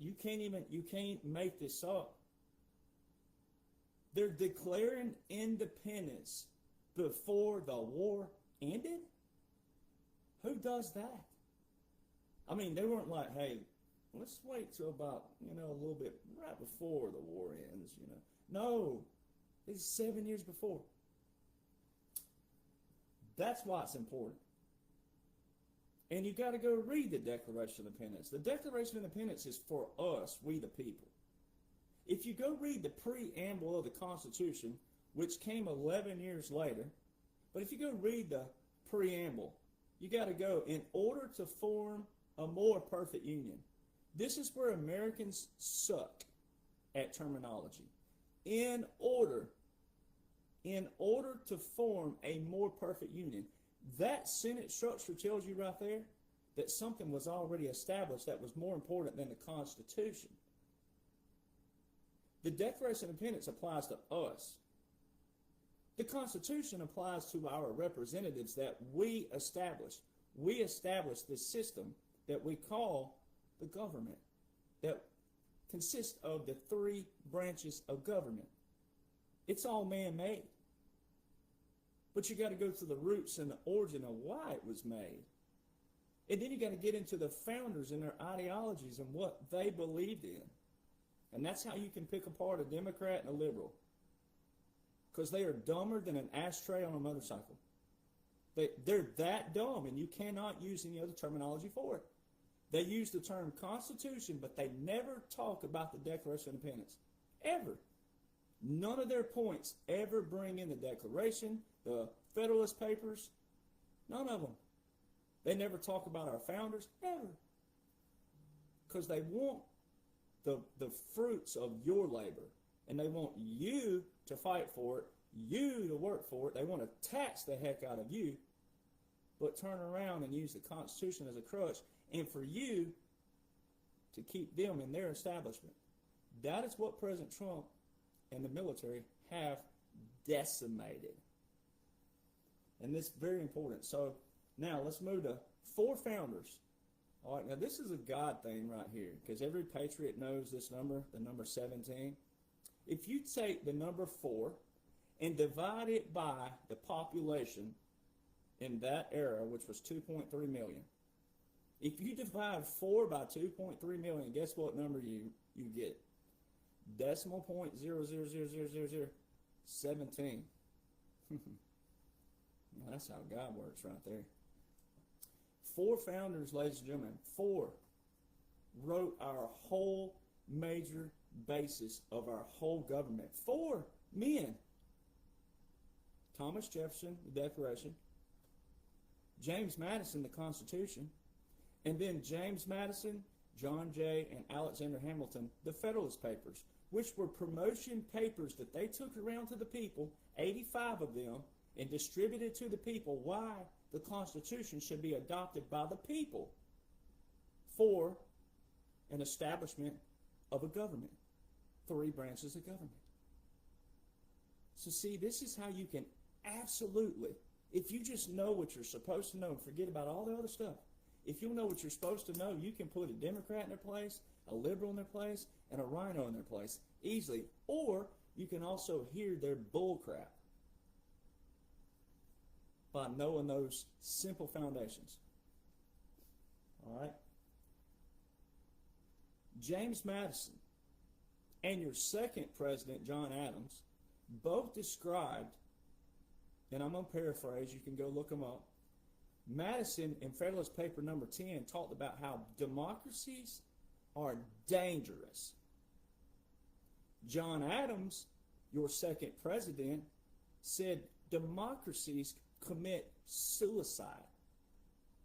you can't make this up. They're declaring independence before the war ended? Who does that? I mean, they weren't like, hey, let's wait till about, a little bit right before the war ends, No, it's 7 years before. That's why it's important. And you got to go read the Declaration of Independence. The Declaration of Independence is for us, we the people. If you go read the preamble of the Constitution, which came 11 years later, but if you go read the preamble, you got to go, in order to form a more perfect union. This is where Americans suck at terminology. In order to form a more perfect union. That sentence structure tells you right there that something was already established that was more important than the Constitution. The Declaration of Independence applies to us. The Constitution applies to our representatives that we establish. We establish this system that we call the government, that consists of the three branches of government. It's all man-made. But you got to go to the roots and the origin of why it was made. And then you got to get into the founders and their ideologies and what they believed in. And that's how you can pick apart a Democrat and a liberal. Because they are dumber than an ashtray on a motorcycle. They're that dumb, and you cannot use any other terminology for it. They use the term Constitution, but they never talk about the Declaration of Independence. Ever. None of their points ever bring in the Declaration, the Federalist Papers, none of them. They never talk about our founders, ever. Because they want the fruits of your labor, and they want you to fight for it, you to work for it. They want to tax the heck out of you, but turn around and use the Constitution as a crutch, and for you to keep them in their establishment. That is what President Trump and the military have decimated. And this is very important. So now let's move to four founders. All right, now this is a God thing right here, because every patriot knows this number, the number 17. If you take the number 4 and divide it by the population in that era, which was 2.3 million. If you divide 4 by 2.3 million, guess what number you get? Decimal point 0.0000017. That's how God works right there. 4 founders, ladies and gentlemen, 4 wrote our whole major basis of our whole government. 4 men. Thomas Jefferson, the Declaration. James Madison, the Constitution. And then James Madison, John Jay, and Alexander Hamilton, the Federalist Papers, which were promotion papers that they took around to the people, 85 of them, and distributed to the people why the Constitution should be adopted by the people for an establishment of a government. 3 branches of government. So see, this is how you can absolutely, if you just know what you're supposed to know and forget about all the other stuff, if you know what you're supposed to know, you can put a Democrat in their place, a liberal in their place, and a rhino in their place easily. Or you can also hear their bull crap by knowing those simple foundations. All right? James Madison and your second president, John Adams, both described, and I'm going to paraphrase, you can go look them up. Madison in Federalist Paper number 10 talked about how democracies are dangerous. John Adams, your second president, said democracies commit suicide.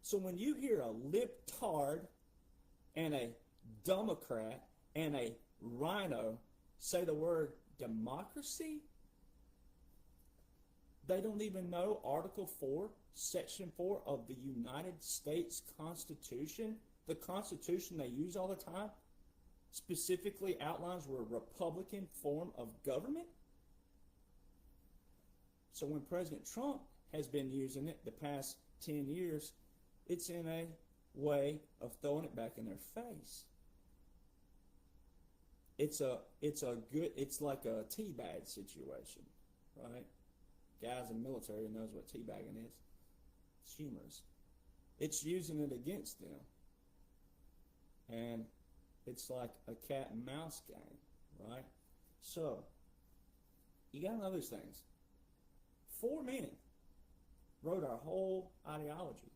So when you hear a libtard and a Democrat and a rhino say the word democracy, they don't even know Article 4, Section 4 of the United States Constitution, the Constitution they use all the time, specifically outlines a Republican form of government. So when President Trump has been using it the past 10 years, it's in a way of throwing it back in their face. it's like a teabag situation, right? Guys in the military knows what teabagging is. It's humorous. It's using it against them. And it's like a cat and mouse game, right? So, you gotta know these things. 4 men wrote our whole ideology.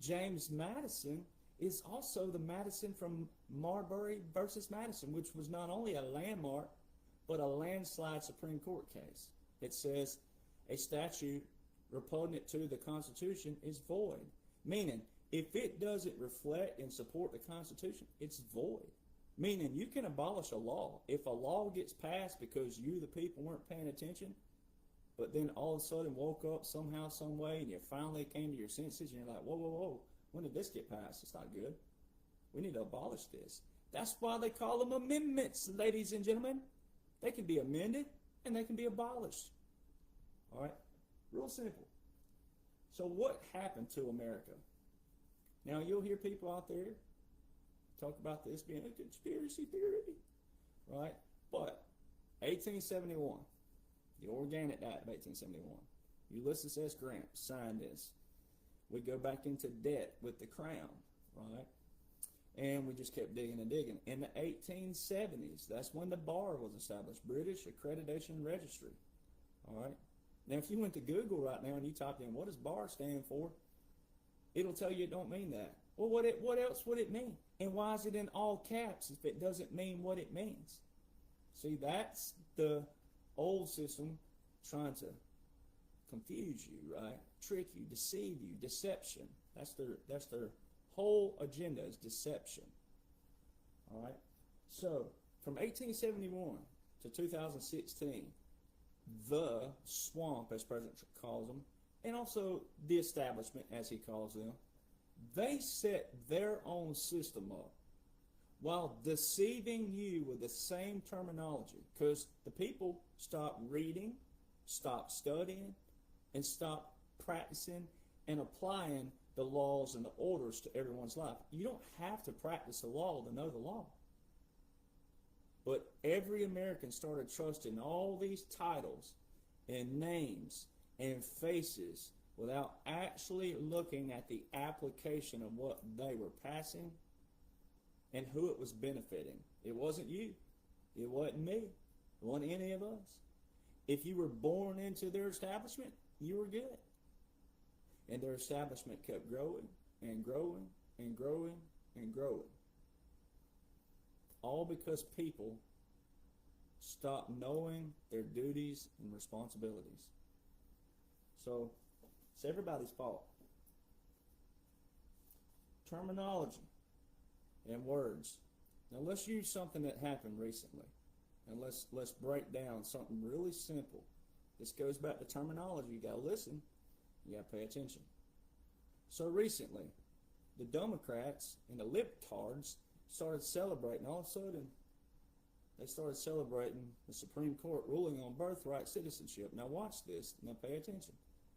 James Madison is also the Madison from Marbury versus Madison, which was not only a landmark, but a landslide Supreme Court case. It says a statute repugnant to the Constitution is void. Meaning, if it doesn't reflect and support the Constitution, it's void. Meaning, you can abolish a law. If a law gets passed because you, the people, weren't paying attention, but then all of a sudden woke up somehow, some way, and you finally came to your senses, and you're like, whoa, whoa, whoa, when did this get passed? It's not good. We need to abolish this. That's why they call them amendments, ladies and gentlemen. They can be amended, and they can be abolished. All right? Real simple. So what happened to America? Now, you'll hear people out there talk about this being a conspiracy theory, right? But 1871, the Organic Act of 1871, Ulysses S. Grant signed this. We go back into debt with the crown, right? And we just kept digging and digging. In the 1870s, that's when the bar was established, British Accreditation Registry, all right? Now, if you went to Google right now and you typed in, what does bar stand for? It'll tell you it don't mean that. Well, what else would it mean? And why is it in all caps if it doesn't mean what it means? See, that's the old system trying to confuse you, right? Trick you, deceive you, deception. That's their whole agenda is deception. All right? So, from 1871 to 2016, the swamp, as President calls them, and also the establishment, as he calls them, they set their own system up while deceiving you with the same terminology, because the people stopped reading, stopped studying, and stopped practicing and applying the laws and the orders to everyone's life. You don't have to practice the law to know the law. But every American started trusting all these titles and names and faces without actually looking at the application of what they were passing and who it was benefiting. It wasn't you. It wasn't me. It wasn't any of us. If you were born into their establishment, you were good. And their establishment kept growing and growing and growing and growing. All because people stopped knowing their duties and responsibilities. So, it's everybody's fault. Terminology and words. Now let's use something that happened recently. And let's break down something really simple. This goes back to terminology. You gotta listen. You gotta pay attention. So recently, the Democrats and the libtards started celebrating. All of a sudden, they started celebrating the Supreme Court ruling on birthright citizenship. Now watch this. Now pay attention.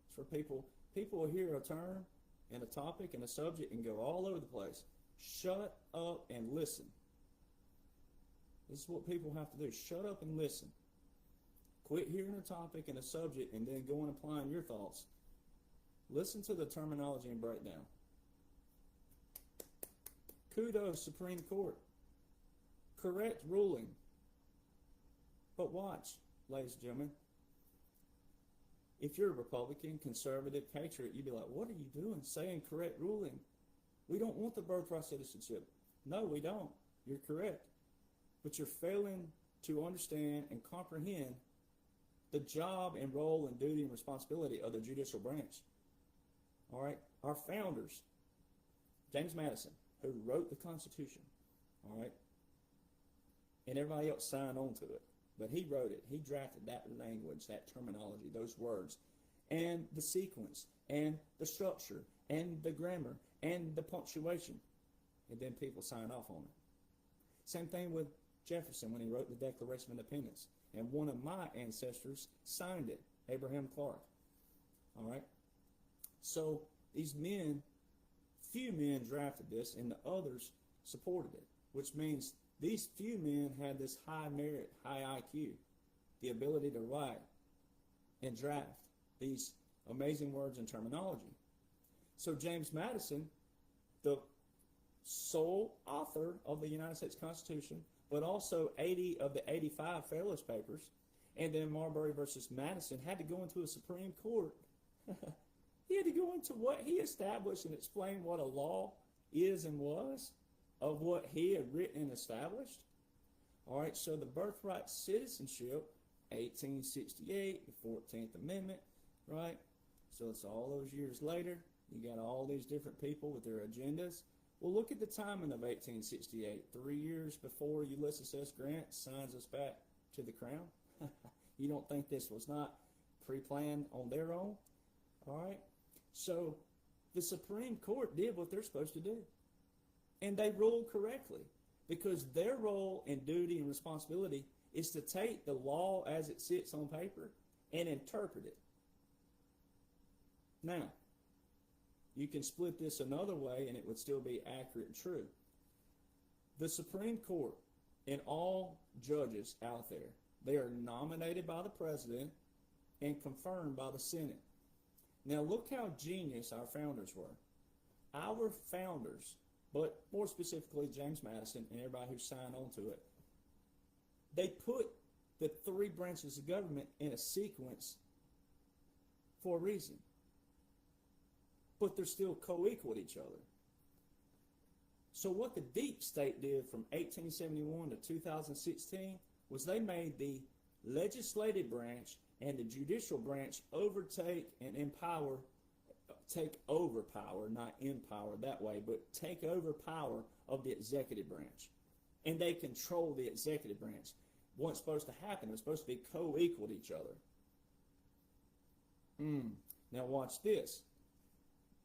It's for people will hear a term and a topic and a subject and go all over the place. Shut up and listen. This is what people have to do. Shut up and listen. Quit hearing a topic and a subject and then go and applying your thoughts. Listen to the terminology and breakdown. Kudos, Supreme Court. Correct ruling. But watch, ladies and gentlemen. If you're a Republican, conservative, patriot, you'd be like, what are you doing saying correct ruling? We don't want the birthright citizenship. No, we don't. You're correct. But you're failing to understand and comprehend the job and role and duty and responsibility of the judicial branch. All right? Our founders, James Madison, who wrote the Constitution, all right? And everybody else signed on to it. But he wrote it. He drafted that language, that terminology, those words, and the sequence, and the structure, and the grammar, and the punctuation. And then people signed off on it. Same thing with Jefferson when he wrote the Declaration of Independence. And one of my ancestors signed it, Abraham Clark. All right? So these men, few men drafted this, and the others supported it, which means These few men had this high merit, high IQ, the ability to write and draft these amazing words and terminology. So James Madison, the sole author of the United States Constitution, but also 80 of the 85 Federalist Papers, and then Marbury versus Madison, had to go into a Supreme Court. He had to go into what he established and explain what a law is and was of what he had written and established. All right, so the birthright citizenship, 1868, the 14th Amendment, right? So it's all those years later. You got all these different people with their agendas. Well, look at the timing of 1868. 3 years before Ulysses S. Grant signs us back to the crown. You don't think this was not pre-planned on their own? All right. So the Supreme Court did what they're supposed to do. And they ruled correctly, because their role and duty and responsibility is to take the law as it sits on paper and interpret it. Now, you can split this another way and it would still be accurate and true. The Supreme Court and all judges out there, they are nominated by the president and confirmed by the Senate. Now look how genius our founders were. Our founders, but more specifically James Madison and everybody who signed on to it, they put the three branches of government in a sequence for a reason. But they're still co-equal to each other. So what the deep state did from 1871 to 2016 was they made the legislative branch and the judicial branch overtake and empower, take over power, not empower that way, but take over power of the executive branch. And they control the executive branch. What's supposed to happen? It was supposed to be co-equal to each other. Now watch this.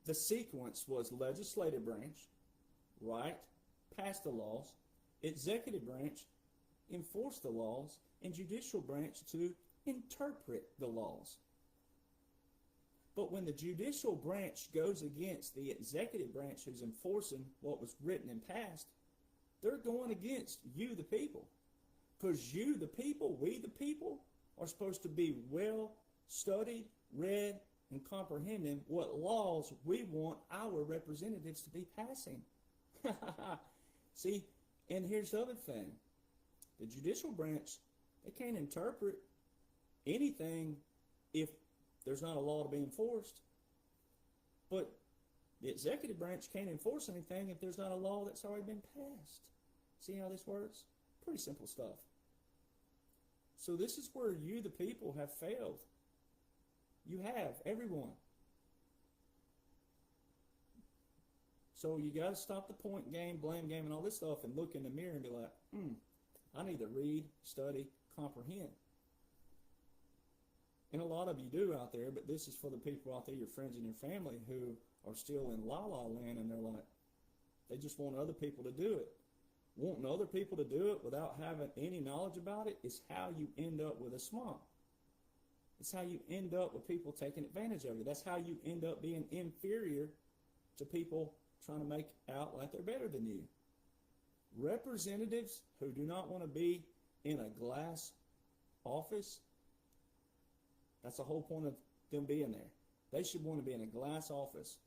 The sequence was legislative branch, right, pass the laws, executive branch, enforce the laws, and judicial branch to interpret the laws. But when the judicial branch goes against the executive branch who's enforcing what was written and passed, they're going against you, the people. Because you, the people, we, the people, are supposed to be well studied, read, and comprehending what laws we want our representatives to be passing. See, and here's the other thing. The judicial branch, they can't interpret anything if there's not a law to be enforced. But the executive branch can't enforce anything if there's not a law that's already been passed. See how this works? Pretty simple stuff. So this is where you, the people, have failed. You have, everyone. So you got to stop the point game, blame game, and all this stuff and look in the mirror and be like, I need to read, study, comprehend. And a lot of you do out there, but this is for the people out there, your friends and your family, who are still in la-la land, and they're like, they just want other people to do it. Wanting other people to do it without having any knowledge about it is how you end up with a swamp. It's how you end up with people taking advantage of you. That's how you end up being inferior to people trying to make out like they're better than you. Representatives who do not want to be in a glass office, that's the whole point of them being there. They should want to be in a glass office.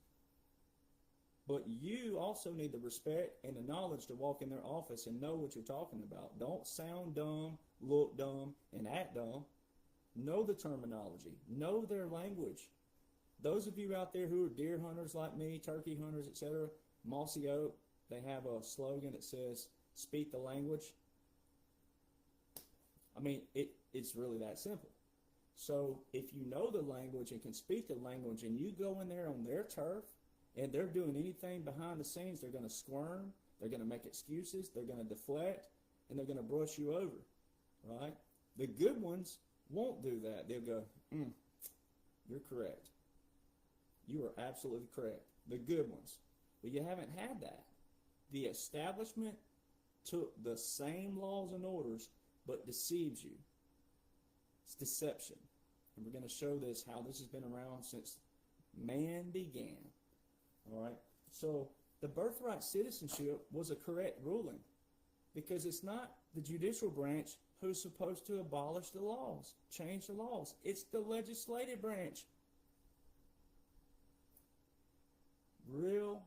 But you also need the respect and the knowledge to walk in their office and know what you're talking about. Don't sound dumb, look dumb, and act dumb. Know the terminology. Know their language. Those of you out there who are deer hunters like me, turkey hunters, etc., Mossy Oak, they have a slogan that says, speak the language. I mean, it's really that simple. So if you know the language and can speak the language and you go in there on their turf and they're doing anything behind the scenes, they're going to squirm, they're going to make excuses, they're going to deflect, and they're going to brush you over, right? The good ones won't do that. They'll go, you're correct. You are absolutely correct. The good ones. But you haven't had that. The establishment took the same laws and orders but deceives you. It's deception. And we're going to show this, how this has been around since man began. All right? So the birthright citizenship was a correct ruling. because it's not the judicial branch who's supposed to abolish the laws, change the laws. It's the legislative branch. Real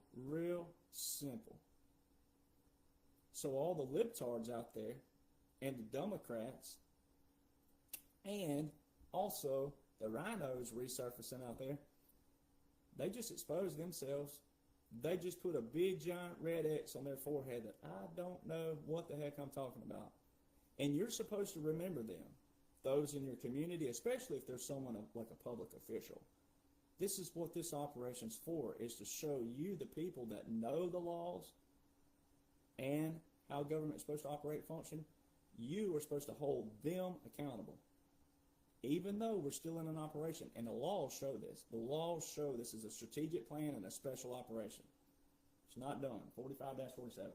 simple. So all the libtards out there, and the Democrats, and also the rhinos resurfacing out there, they just expose themselves. They just put a big giant red X on their forehead that I don't know what the heck I'm talking about. And you're supposed to remember them, those in your community, especially if there's someone like a public official. This is what this operation's for, is to show you, the people that know the laws and how government is supposed to operate and function. You are supposed to hold them accountable, even though we're still in an operation. And the laws show this. The laws show this is a strategic plan and a special operation. It's not done. 45-47.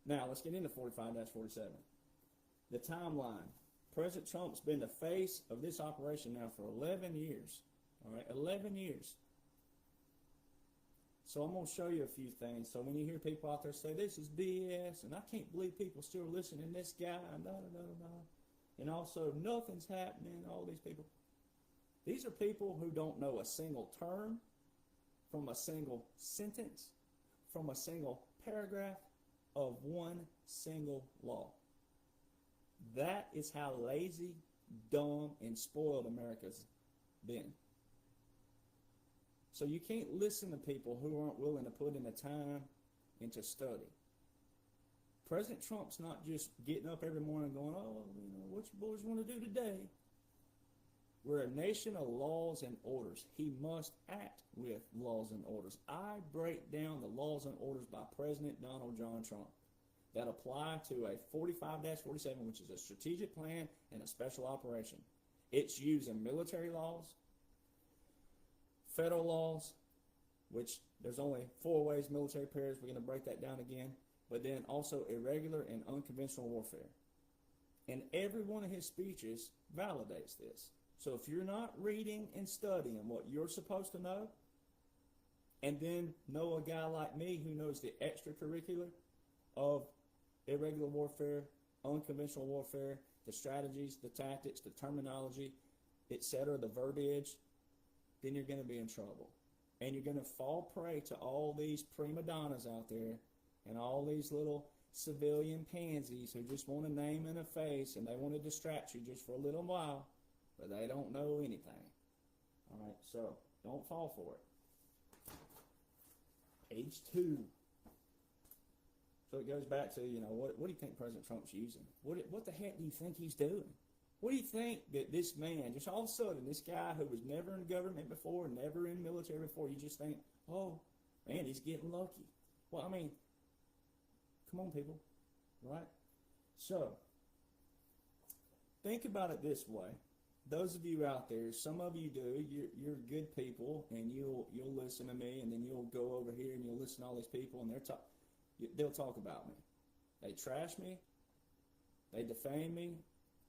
Now, let's get into 45-47. The timeline. President Trump's been the face of this operation now for 11 years. All right, 11 years. So I'm going to show you a few things. So when you hear people out there say, this is BS, and I can't believe people still listening to this guy, and also nothing's happening, all these people. These are people who don't know a single term from a single sentence, from a single paragraph of one single law. That is how lazy, dumb, and spoiled America's been. So you can't listen to people who aren't willing to put in the time and to study. President Trump's not just getting up every morning going, oh, what you boys want to do today? We're a nation of laws and orders. He must act with laws and orders. I break down the laws and orders by President Donald John Trump that apply to a 45-47, which is a strategic plan and a special operation. It's using military laws, federal laws, which there's only 4 ways military pairs. We're going to break that down again. But then also irregular and unconventional warfare. And every one of his speeches validates this. So if you're not reading and studying what you're supposed to know, and then know a guy like me who knows the extracurricular of irregular warfare, unconventional warfare, the strategies, the tactics, the terminology, etc., the verbiage, then you're going to be in trouble. And you're going to fall prey to all these prima donnas out there and all these little civilian pansies who just want a name and a face, and they want to distract you just for a little while, but they don't know anything. All right, so don't fall for it. Page 2. So it goes back to, what do you think President Trump's using? What the heck do you think he's doing? What do you think that this man, just all of a sudden, this guy who was never in government before, never in military before, you just think, oh, man, he's getting lucky. Well, I mean, come on, people, right? So, think about it this way. Those of you out there, some of you do, you're good people, and you'll listen to me, and then you'll go over here and you'll listen to all these people, and they'll talk about me. They trash me, they defame me,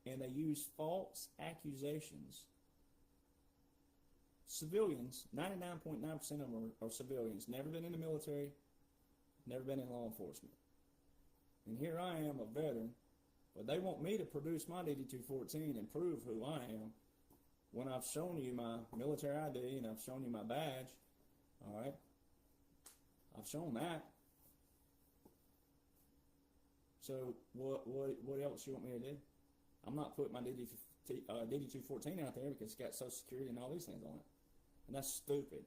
and they use false accusations. Civilians, 99.9% of them are civilians, never been in the military, never been in law enforcement. And here I am, a veteran, but they want me to produce my DD-214 and prove who I am when I've shown you my military ID and I've shown you my badge. All right? I've shown that. So what else you want me to do? I'm not putting my DD-214 out there because it's got Social Security and all these things on it. And that's stupid.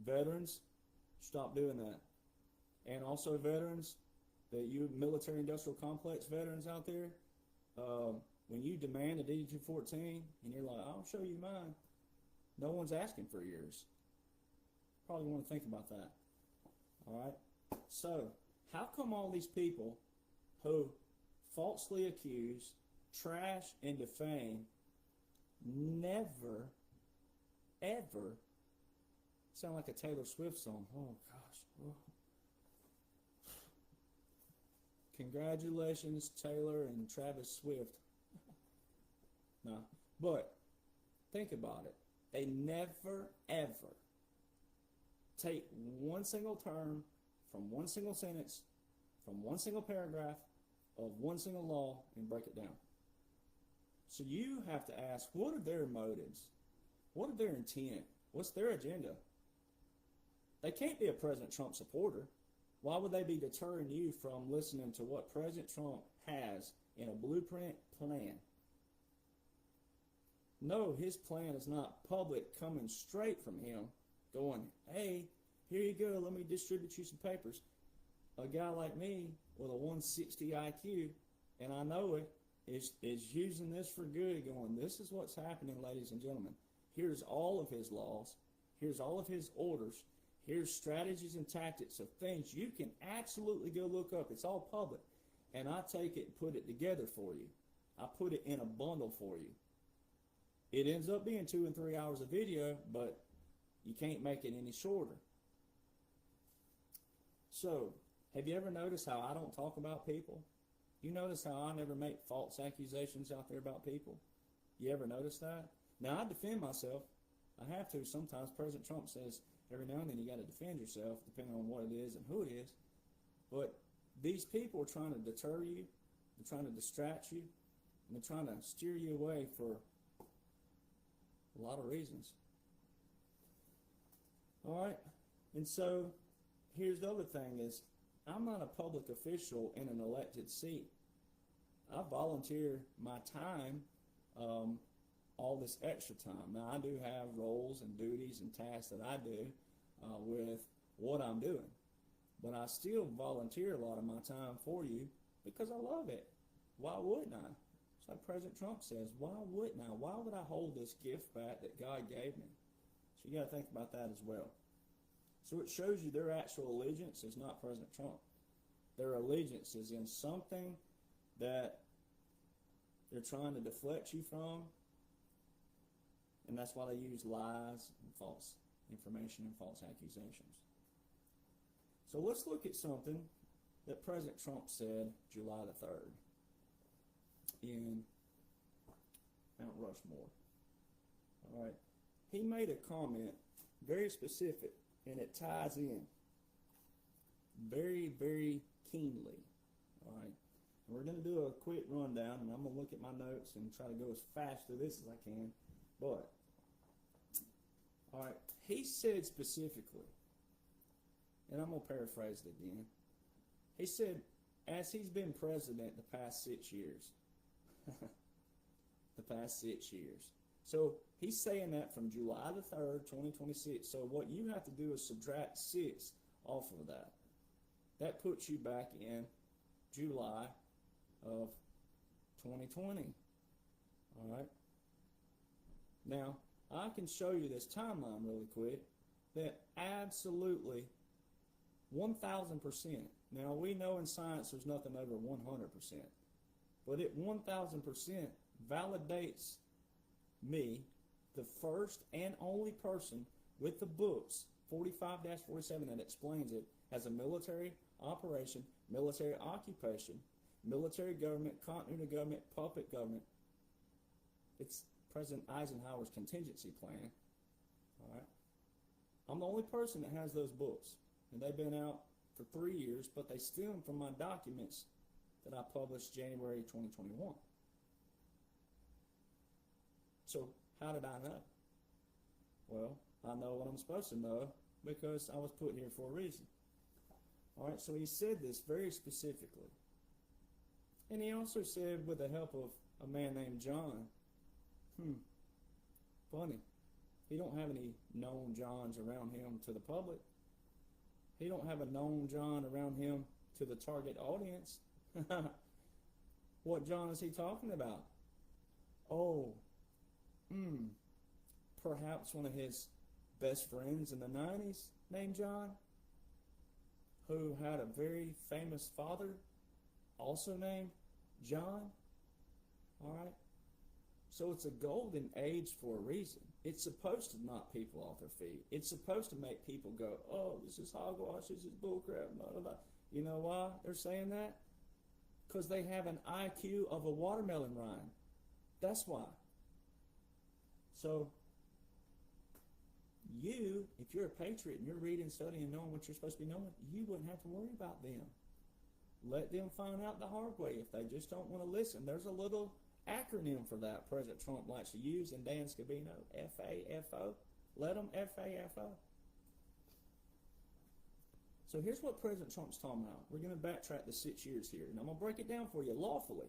Veterans, stop doing that. And also veterans, you military industrial complex veterans out there, when you demand a DD-214 and you're like, I'll show you mine, no one's asking for yours. Probably want to think about that. All right? So, how come all these people who falsely accuse, trash, and defame never, ever sound like a Taylor Swift song? Oh, gosh. Oh. Congratulations, Taylor and Travis Swift. No, but think about it. They never, ever take one single term from one single sentence from one single paragraph of one single law and break it down. So you have to ask, what are their motives? What are their intent? What's their agenda? They can't be a President Trump supporter. Why would they be deterring you from listening to what President Trump has in a blueprint plan? No, his plan is not public coming straight from him going, hey, here you go, let me distribute you some papers. A guy like me with a 160 IQ, and I know it, is using this for good, going, this is what's happening, ladies and gentlemen. Here's all of his laws. Here's all of his orders. Here's strategies and tactics of things you can absolutely go look up. It's all public. And I take it and put it together for you. I put it in a bundle for you. It ends up being 2 and 3 hours of video, but you can't make it any shorter. So, have you ever noticed how I don't talk about people? You notice how I never make false accusations out there about people? You ever notice that? Now, I defend myself. I have to sometimes. President Trump says every now and then you got to defend yourself, depending on what it is and who it is. But these people are trying to deter you. They're trying to distract you. And they're trying to steer you away for a lot of reasons. All right? And so, here's the other thing is, I'm not a public official in an elected seat. I volunteer my time, all this extra time. Now, I do have roles and duties and tasks that I do with what I'm doing. But I still volunteer a lot of my time for you because I love it. Why wouldn't I? It's like President Trump says, why wouldn't I? Why would I hold this gift back that God gave me? So you got to think about that as well. So it shows you their actual allegiance is not President Trump. Their allegiance is in something that they're trying to deflect you from, and that's why they use lies and false information and false accusations. So let's look at something that President Trump said July the 3rd in Mount Rushmore. All right. He made a comment very specific, and it ties in very, very keenly. All right. And we're going to do a quick rundown, and I'm going to look at my notes and try to go as fast through this as I can. But, all right, he said specifically, and I'm going to paraphrase it again. He said, as he's been president the past 6 years, the past 6 years. So he's saying that from July the 3rd, 2026. So what you have to do is subtract 6 off of that. That puts you back in July of 2020. All right. Now, I can show you this timeline really quick that absolutely 1,000%. Now, we know in science there's nothing over 100%. But it 1,000% validates me, the first and only person with the books 45-47 that explains it as a military operation, military occupation, military government, continuity of government, puppet government. It's President Eisenhower's contingency plan. All right. I'm the only person that has those books, and they've been out for 3 years, but they stem from my documents that I published January 2021. So how did I know? Well, I know what I'm supposed to know because I was put here for a reason. All right, so he said this very specifically. And he also said, with the help of a man named John, funny, he don't have any known Johns around him to the public. He don't have a known John around him to the target audience. What John is he talking about? Oh, perhaps one of his best friends in the 90s named John, who had a very famous father also named John. All right. So it's a golden age for a reason. It's supposed to knock people off their feet. It's supposed to make people go, oh, this is hogwash, this is bullcrap, blah, blah, blah. You know why they're saying that? Because they have an IQ of a watermelon rind. That's why. So, you, if you're a patriot and you're reading, studying, and knowing what you're supposed to be knowing, you wouldn't have to worry about them. Let them find out the hard way if they just don't want to listen. There's a little acronym for that President Trump likes to use in Dan Scavino, FAFO. Let them FAFO. So here's what President Trump's talking about. We're going to backtrack the 6 years here, and I'm going to break it down for you lawfully.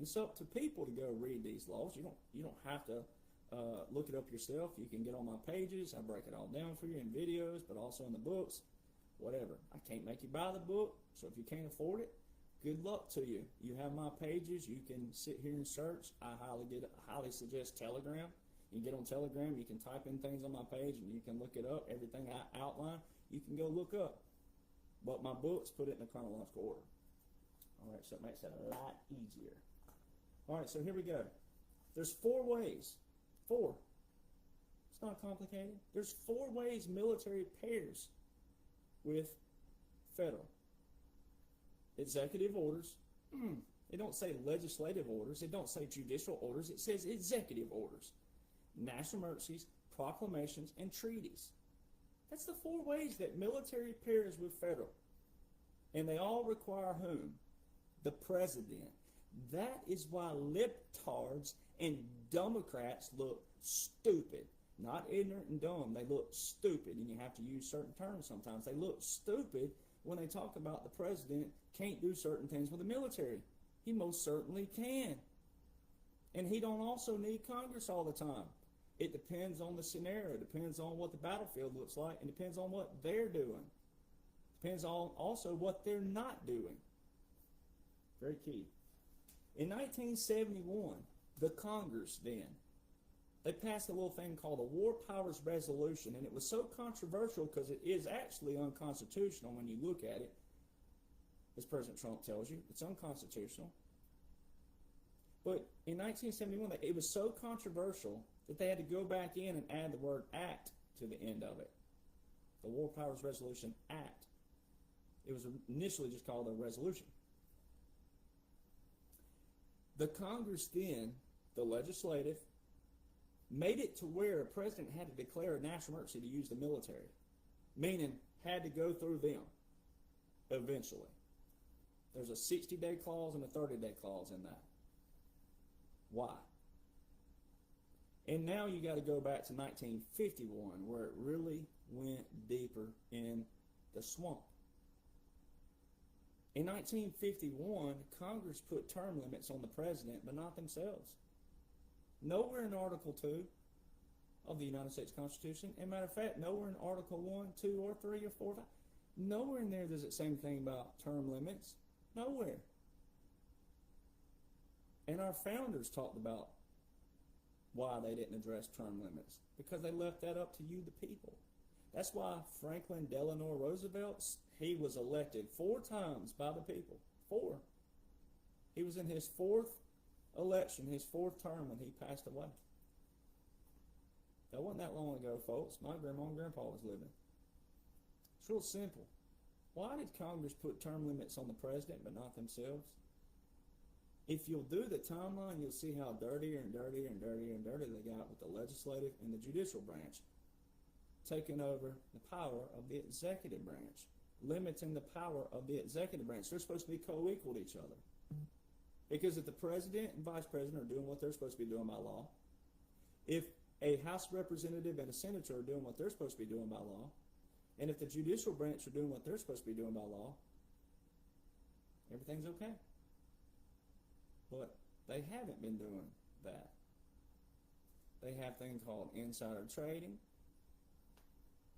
It's up to people to go read these laws. You don't have to look it up yourself. You can get on my pages. I break it all down for you in videos, but also in the books, whatever. I can't make you buy the book, so if you can't afford it, good luck to you. You have my pages. You can sit here and search. I highly suggest Telegram. You can get on Telegram. You can type in things on my page, and you can look it up. Everything I outline, you can go look up. But my books put it in a chronological order. All right, so it makes it a lot easier. All right, so here we go. There's 4 ways. 4. It's not complicated. There's 4 ways military pairs with federal. Executive orders. It don't say legislative orders. It don't say judicial orders. It says executive orders. National emergencies, proclamations, and treaties. That's the 4 ways that military pairs with federal. And they all require whom? The president. That is why libtards and Democrats look stupid. Not ignorant and dumb. They look stupid, and you have to use certain terms sometimes. They look stupid when they talk about the president can't do certain things with the military. He most certainly can. And he don't also need Congress all the time. It depends on the scenario. It depends on what the battlefield looks like, and depends on what they're doing. Depends on also what they're not doing. Very key. In 1971, the Congress then, they passed a little thing called the War Powers Resolution, and it was so controversial because it is actually unconstitutional when you look at it. As President Trump tells you, it's unconstitutional. But in 1971, it was so controversial that they had to go back in and add the word act to the end of it. The War Powers Resolution Act. It was initially just called a resolution. The Congress then, the legislative, made it to where a president had to declare a national emergency to use the military, meaning had to go through them eventually. There's a 60-day clause and a 30-day clause in that. Why? And now you got to go back to 1951, where it really went deeper in the swamp. In 1951, Congress put term limits on the president, but not themselves. Nowhere in Article 2 of the United States Constitution, and matter of fact, nowhere in Article 1, 2, or 3, or 4, 5, nowhere in there does it say anything about term limits. Nowhere. And our founders talked about why they didn't address term limits, because they left that up to you, the people. That's why Franklin Delano Roosevelt, he was elected 4 times by the people. 4. He was in his 4th election, his 4th term, when he passed away. That wasn't that long ago, folks. My grandma and grandpa was living. It's real simple. Why did Congress put term limits on the president but not themselves? If you'll do the timeline, you'll see how dirtier and dirtier and dirtier and dirtier they got with the legislative and the judicial branch, taking over the power of the executive branch, limiting the power of the executive branch. They're supposed to be co-equal to each other. Because if the president and vice president are doing what they're supposed to be doing by law, if a House representative and a senator are doing what they're supposed to be doing by law, and if the judicial branch are doing what they're supposed to be doing by law, everything's okay. But they haven't been doing that. They have things called insider trading.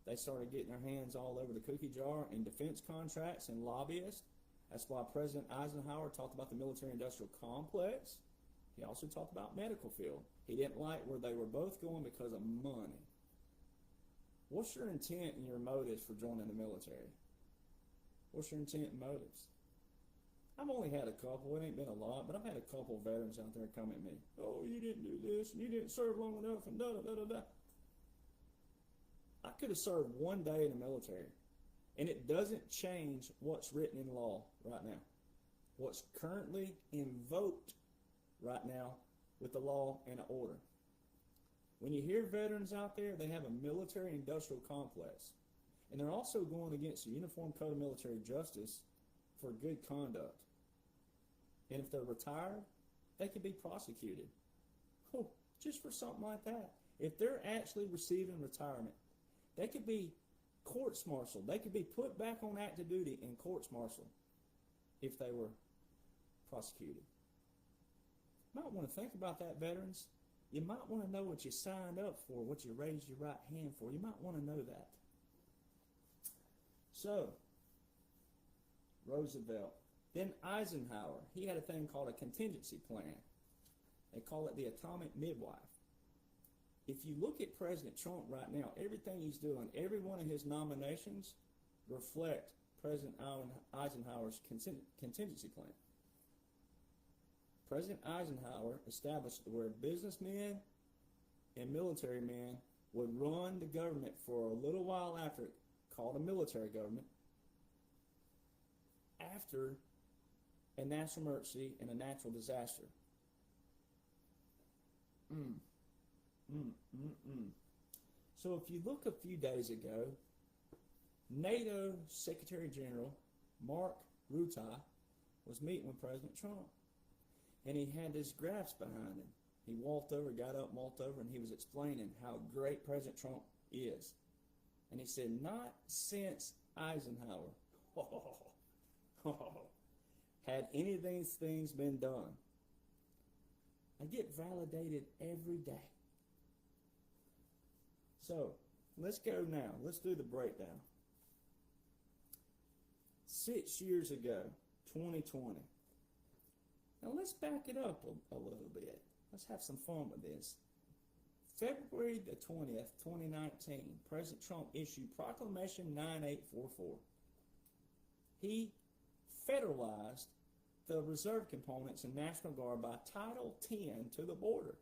They started getting their hands all over the cookie jar in defense contracts and lobbyists. That's why President Eisenhower talked about the military-industrial complex. He also talked about medical field. He didn't like where they were both going because of money. What's your intent and your motives for joining the military? What's your intent and motives? I've only had a couple. It ain't been a lot, but I've had a couple of veterans out there come at me. Oh, you didn't do this, and you didn't serve long enough, and da-da-da-da-da. I could have served 1 day in the military, and it doesn't change what's written in law right now. What's currently invoked right now with the law and the order. When you hear veterans out there, they have a military-industrial complex, and they're also going against the Uniform Code of Military Justice for good conduct. And if they're retired, they could be prosecuted. Oh, just for something like that. If they're actually receiving retirement, they could be courts-martialed. They could be put back on active duty and courts-martialed if they were prosecuted. You might want to think about that, veterans. You might want to know what you signed up for, what you raised your right hand for. You might want to know that. So, Roosevelt. Then Eisenhower. He had a thing called a contingency plan. They call it the atomic midwife. If you look at President Trump right now, everything he's doing, every one of his nominations reflect President Eisenhower's contingency plan. President Eisenhower established where businessmen and military men would run the government for a little while after it, called a military government, after a national emergency and a natural disaster. So if you look a few days ago, NATO Secretary General Mark Rutte was meeting with President Trump. And he had his graphs behind him. He walked over, got up, walked over, and he was explaining how great President Trump is. And he said, not since Eisenhower had any of these things been done. I get validated every day. So, let's go now. Let's do the breakdown. 6 years ago, 2020. Now let's back it up a little bit. Let's have some fun with this. February the 20th, 2019, President Trump issued Proclamation 9844. He federalized the reserve components in National Guard by Title 10 to the border.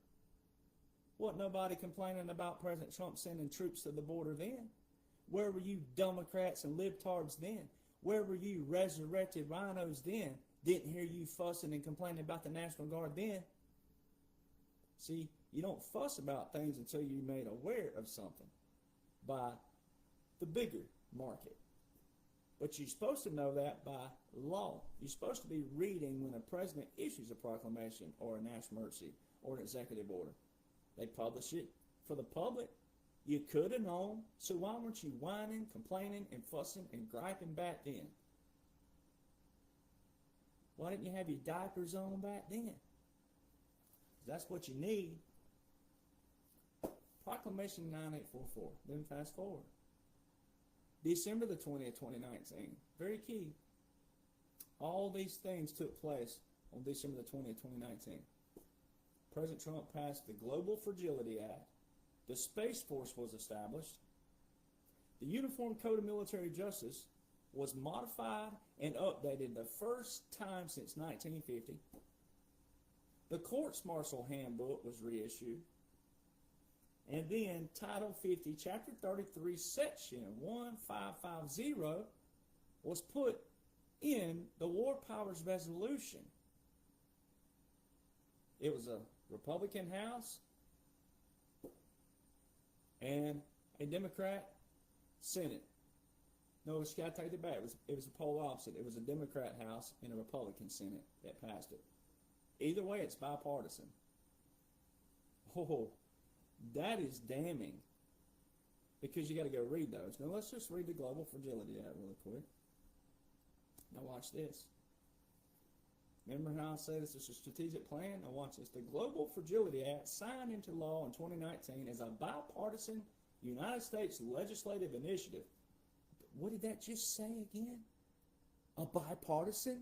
Wasn't nobody complaining about President Trump sending troops to the border then? Where were you Democrats and libtards then? Where were you resurrected rhinos then? Didn't hear you fussing and complaining about the National Guard then. See, you don't fuss about things until you're made aware of something by the bigger market. But you're supposed to know that by law. You're supposed to be reading when a president issues a proclamation or a national emergency or an executive order. They publish it for the public. You could have known, so why weren't you whining, complaining, and fussing and griping back then? Why didn't you have your diapers on back then? That's what you need. Proclamation 9844. Then fast forward. December the 20th, 2019. Very key. All these things took place on December the 20th, 2019. President Trump passed the Global Fragility Act. The Space Force was established. The Uniform Code of Military Justice was modified and updated the first time since 1950. The Courts Martial Handbook was reissued. And then Title 50, Chapter 33, Section 1550 was put in the War Powers Resolution. It was a Republican House and a Democrat Senate. No, I got to take it back. It was the polar opposite. It was a Democrat House and a Republican Senate that passed it. Either way, it's bipartisan. Oh, that is damning. Because you got to go read those. Now let's just read the Global Fragility Act really quick. Now watch this. Remember how I said this is a strategic plan? Now watch this. The Global Fragility Act, signed into law in 2019, is a bipartisan United States legislative initiative. What did that just say again? A bipartisan?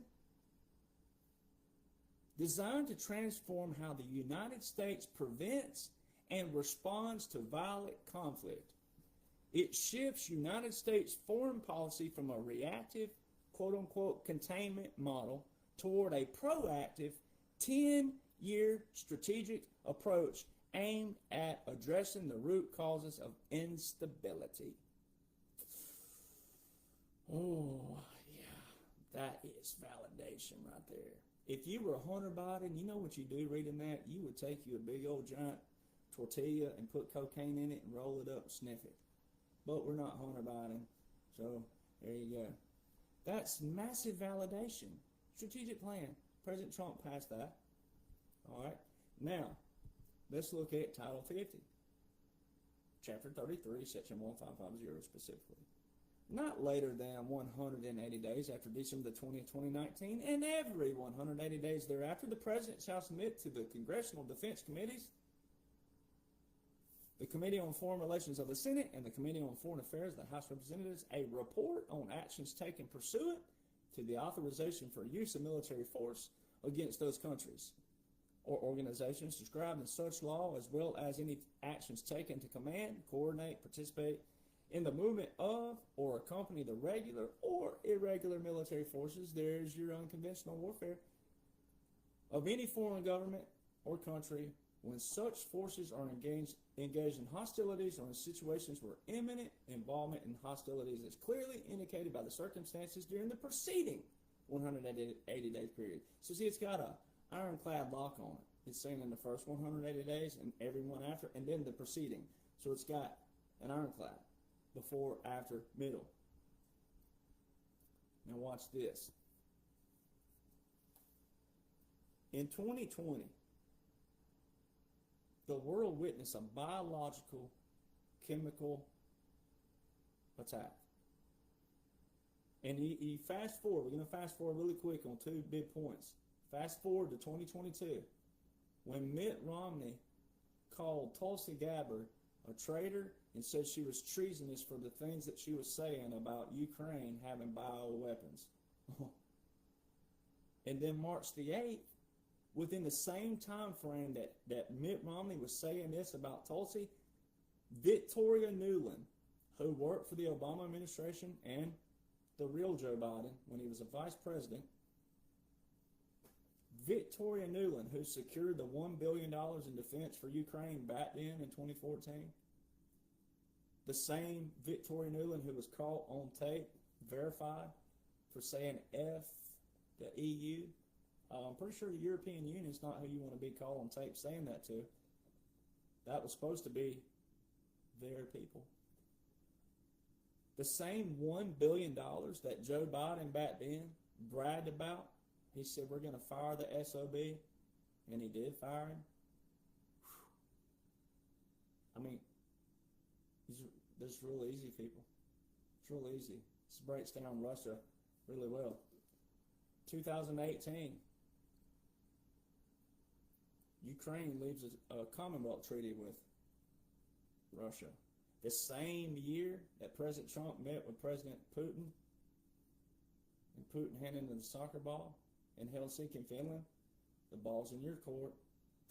Designed to transform how the United States prevents and responds to violent conflict. It shifts United States foreign policy from a reactive, quote-unquote, containment model toward a proactive 10-year strategiig approach aimed at addressing the root causes of instability. Oh, yeah, that is validation right there. If you were Hunter Biden, you know what you do reading that? You would take you a big old giant tortilla and put cocaine in it and roll it up and sniff it. But we're not Hunter Biden, so there you go. That's massive validation. Strategic plan. President Trump passed that. All right. Now, let's look at Title 50. Chapter 33, Section 1550 specifically. Not later than 180 days after December the 20th, 2019, and every 180 days thereafter, the President shall submit to the Congressional Defense Committees, the Committee on Foreign Relations of the Senate, and the Committee on Foreign Affairs of the House of Representatives a report on actions taken pursuant to the authorization for use of military force against those countries or organizations described in such law, as well as any actions taken to command, coordinate, participate in the movement of or accompany the regular or irregular military forces, there's your unconventional warfare, of any foreign government or country when such forces are engaged in hostilities or in situations where imminent involvement in hostilities is clearly indicated by the circumstances during the preceding 180-day period. So see, it's got a ironclad lock on it. It's saying in the first 180 days and every one after, and then the preceding. So it's got an ironclad. Before, after, middle. Now watch this. In 2020, the world witnessed a biological, chemical attack. And you fast forward, we're going to fast forward really quick on two big points. Fast forward to 2022, when Mitt Romney called Tulsi Gabbard a traitor and said she was treasonous for the things that she was saying about Ukraine having bioweapons. And then March the 8th, within the same time frame that Mitt Romney was saying this about Tulsi, Victoria Nuland, who worked for the Obama administration and the real Joe Biden when he was a vice president, Victoria Nuland, who secured the $1 billion in defense for Ukraine back then in 2014, the same Victoria Nuland who was caught on tape, verified, for saying F the EU. I'm pretty sure the European Union is not who you want to be called on tape saying that to. That was supposed to be their people. The same $1 billion that Joe Biden back then bragged about, he said, we're going to fire the SOB, and he did fire him. I mean, this is real easy, people. It's real easy. This breaks down Russia really well. 2018, Ukraine leaves a Commonwealth treaty with Russia. The same year that President Trump met with President Putin, and Putin handed him the soccer ball in Helsinki, Finland, the ball's in your court.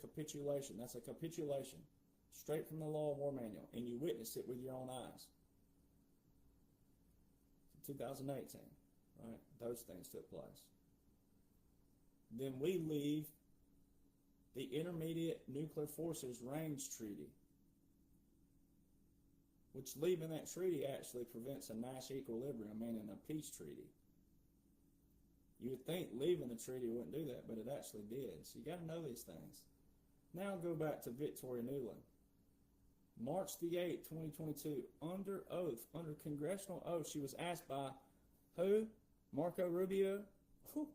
Capitulation. That's a capitulation. Straight from the Law of War Manual. And you witnessed it with your own eyes. 2018. Right? Those things took place. Then we leave the Intermediate Nuclear Forces Range Treaty, which leaving that treaty actually prevents a Nash equilibrium, meaning a peace treaty. You would think leaving the treaty wouldn't do that, but it actually did. So you got to know these things. Now go back to Victoria Nuland. March the 8th, 2022, under oath, under congressional oath, she was asked by who? Marco Rubio? Whew.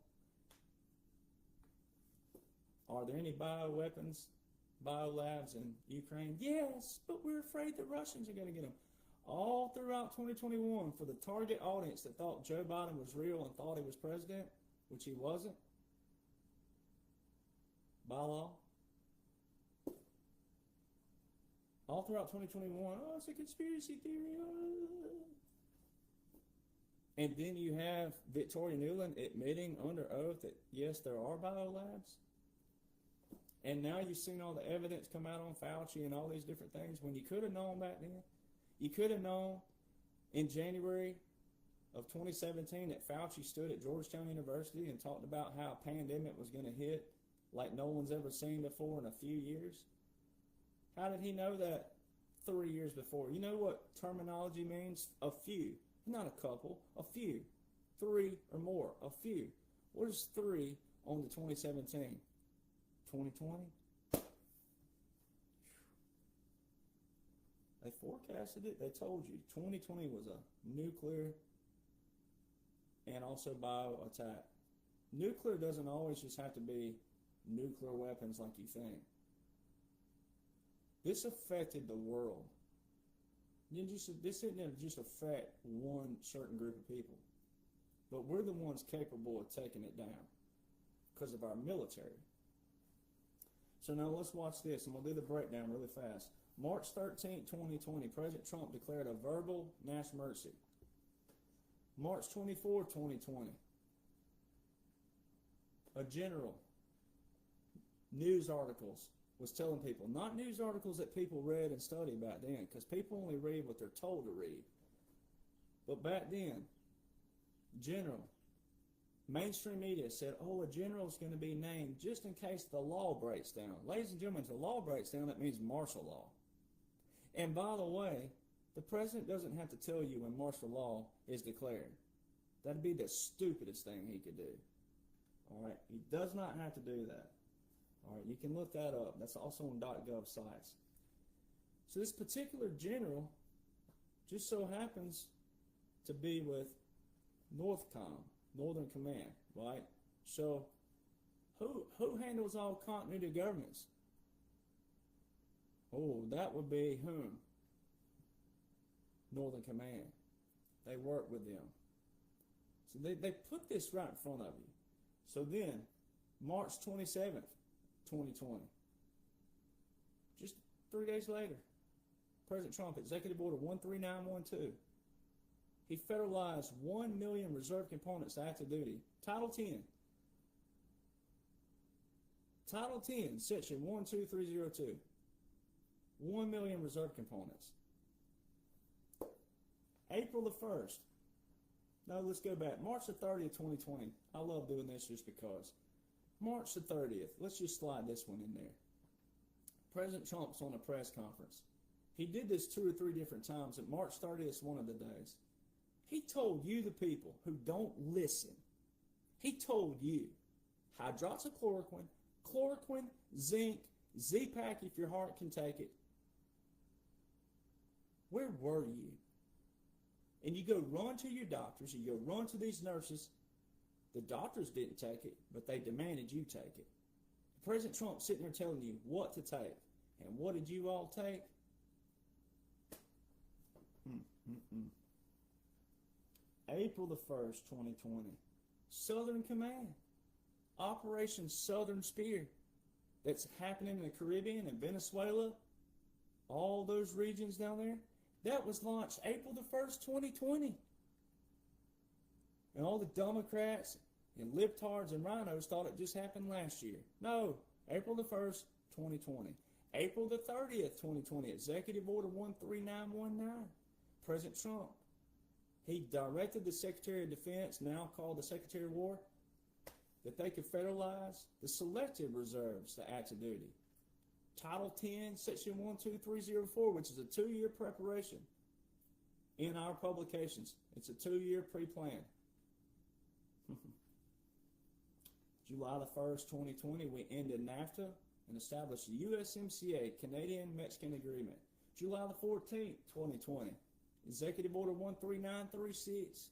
Are there any bioweapons, biolabs in Ukraine? Yes, but we're afraid the Russians are going to get them. All throughout 2021, for the target audience that thought Joe Biden was real and thought he was president, which he wasn't, by law, all throughout 2021, oh, it's a conspiracy theory. And then you have Victoria Nuland admitting under oath that, yes, there are biolabs. And now you've seen all the evidence come out on Fauci and all these different things when you could have known back then. You could have known in January of 2017 that Fauci stood at Georgetown University and talked about how a pandemic was going to hit like no one's ever seen before in a few years. How did he know that 3 years before? You know what terminology means? A few. Not a couple. A few. 3 or more. A few. What is 3 on the 2017? 2020? They forecasted it. They told you 2020 was a nuclear and also bio attack. Nuclear doesn't always just have to be nuclear weapons like you think. This affected the world. This didn't just affect one certain group of people, but we're the ones capable of taking it down because of our military. So now let's watch this, and we'll do the breakdown really fast. March 13th, 2020, President Trump declared a verbal national emergency. March 24th, 2020, a general, news articles, was telling people, not news articles that people read and studied back then, because people only read what they're told to read. But back then, general, mainstream media said, oh, a general is going to be named just in case the law breaks down. Ladies and gentlemen, if the law breaks down, that means martial law. And by the way, the president doesn't have to tell you when martial law is declared. That'd be the stupidest thing he could do. All right? He does not have to do that. All right, you can look that up. That's also on .gov sites. So this particular general just so happens to be with Northcom, Northern Command, right? So who handles all continuity governments? Oh, that would be whom? Northern Command. They work with them. So they put this right in front of you. So then, March 27th, 2020. Just 3 days later, President Trump, Executive Order 13912. He federalized 1 million reserve components to active duty. Title 10. Title 10, Section 12302. 1 million reserve components. April the 1st. No, let's go back. March the 30th, 2020. I love doing this just because. March the 30th. Let's just slide this one in there. President Trump's on a press conference. He did this 2 or 3 different times, and March 30th is one of the days. He told you, the people who don't listen, he told you hydroxychloroquine, chloroquine, zinc, Z-Pack if your heart can take it. Where were you? And you go run to your doctors, you go run to these nurses. The doctors didn't take it, but they demanded you take it. President Trump sitting there telling you what to take. And what did you all take? April the 1st, 2020. Southern Command. Operation Southern Spear. That's happening in the Caribbean and Venezuela. All those regions down there. That was launched April the 1st, 2020. And all the Democrats and libtards and rhinos thought it just happened last year. No, April the 1st, 2020. April the 30th, 2020, Executive Order 13919. President Trump, he directed the Secretary of Defense, now called the Secretary of War, that they could federalize the selective reserves to active duty. Title 10, Section 12304, which is a 2-year preparation in our publications. It's a 2-year pre-plan. July the 1st, 2020, we ended NAFTA and established the USMCA, Canadian-Mexican Agreement. July the 14th, 2020, Executive Order 13936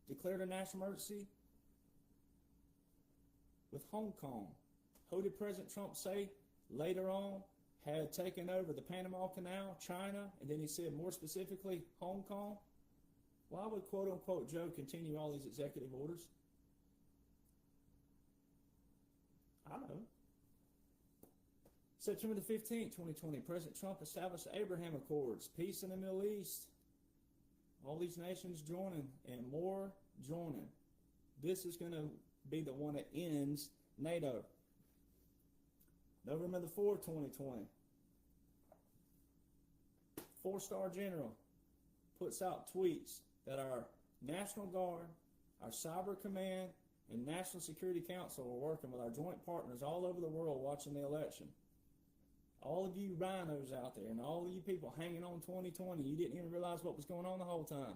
declared a national emergency with Hong Kong. Who did President Trump say later on had taken over the Panama Canal, China, and then he said more specifically Hong Kong? Why would quote-unquote Joe continue all these executive orders? I don't know. September the 15th, 2020, President Trump established the Abraham Accords, peace in the Middle East. All these nations joining and more joining. This is going to be the one that ends NATO. November the 4th, 2020, 4-star general puts out tweets that our National Guard, our Cyber Command, and National Security Council are working with our joint partners all over the world watching the election. All of you rhinos out there and all of you people hanging on 2020, you didn't even realize what was going on the whole time.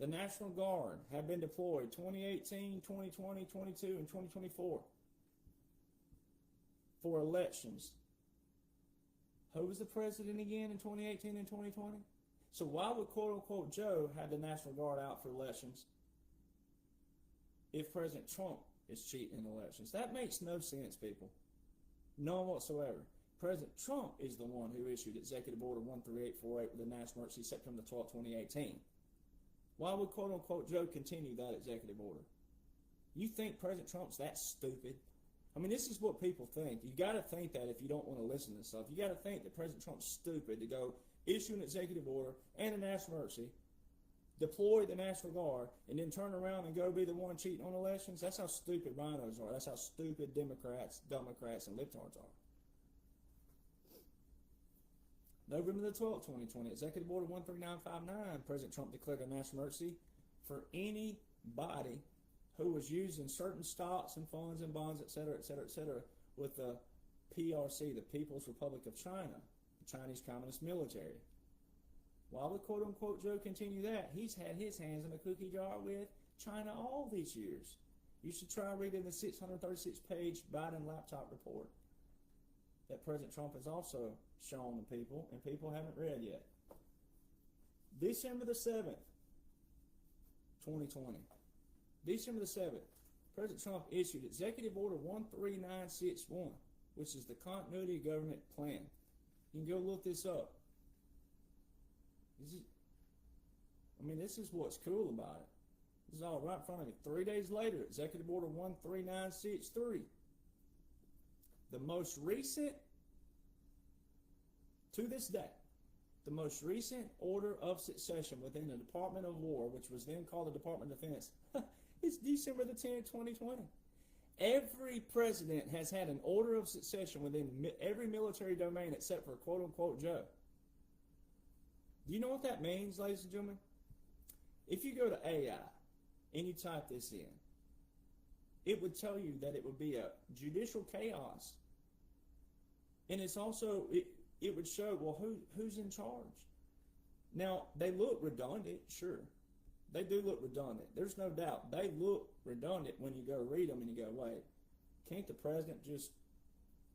The National Guard have been deployed 2018, 2020, 22, and 2024 for elections. Who was the president again in 2018 and 2020? So why would quote-unquote Joe have the National Guard out for elections if President Trump is cheating in elections. That makes no sense, people. None whatsoever. President Trump is the one who issued Executive Order 13848 with the national emergency September 12, 2018. Why would quote-unquote Joe continue that executive order? You think President Trump's that stupid? I mean, this is what people think. You got to think that if you don't want to listen to stuff. You got to think that President Trump's stupid to go issue an executive order and a national emergency, deploy the National Guard, and then turn around and go be the one cheating on elections. That's how stupid rhinos are. That's how stupid Democrats, and libtards are. November the 12th, 2020, Executive Order 13959, President Trump declared a national emergency for anybody who was using certain stocks and funds and bonds, et cetera, with the PRC, the People's Republic of China, the Chinese Communist military. Why would quote-unquote Joe continue that? He's had his hands in a cookie jar with China all these years. You should try reading the 636-page Biden laptop report that President Trump has also shown the people, and people haven't read yet. December the 7th, 2020. December the 7th, President Trump issued Executive Order 13961, which is the Continuity of Government Plan. You can go look this up. This is what's cool about it. This is all right in front of you. 3 days later, Executive Order 13963. The most recent, to this day, the most recent order of succession within the Department of War, which was then called the Department of Defense, is December the 10th, 2020. Every president has had an order of succession within every military domain except for quote-unquote Joe. Do you know what that means, ladies and gentlemen? If you go to AI and you type this in, it would tell you that it would be a judicial chaos. And it's also, it would show, well, who's in charge? Now, they look redundant, sure. They do look redundant. There's no doubt. They look redundant when you go read them and you go, wait, can't the president just,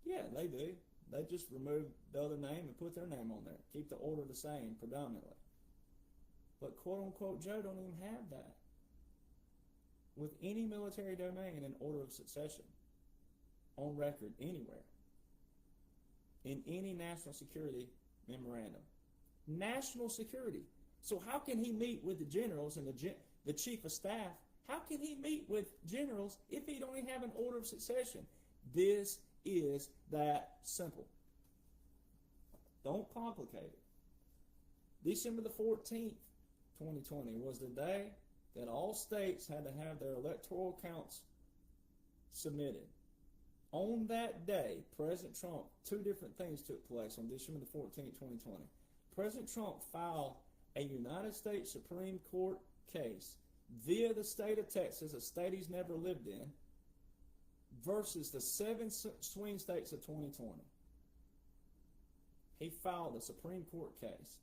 yeah, they do. They just remove the other name and put their name on there. Keep the order the same, predominantly. But quote-unquote Joe don't even have that. With any military domain and order of succession on record anywhere, in any national security memorandum. National security. So how can he meet with the generals and the chief of staff? How can he meet with generals if he don't even have an order of succession? This is that simple. Don't complicate it. December the 14th, 2020 was the day that all states had to have their electoral counts submitted. On that day, President Trump, two different things took place on December the 14th, 2020. President Trump filed a United States Supreme Court case via the state of Texas, a state he's never lived in, versus the 7 swing states of 2020. He filed a Supreme Court case.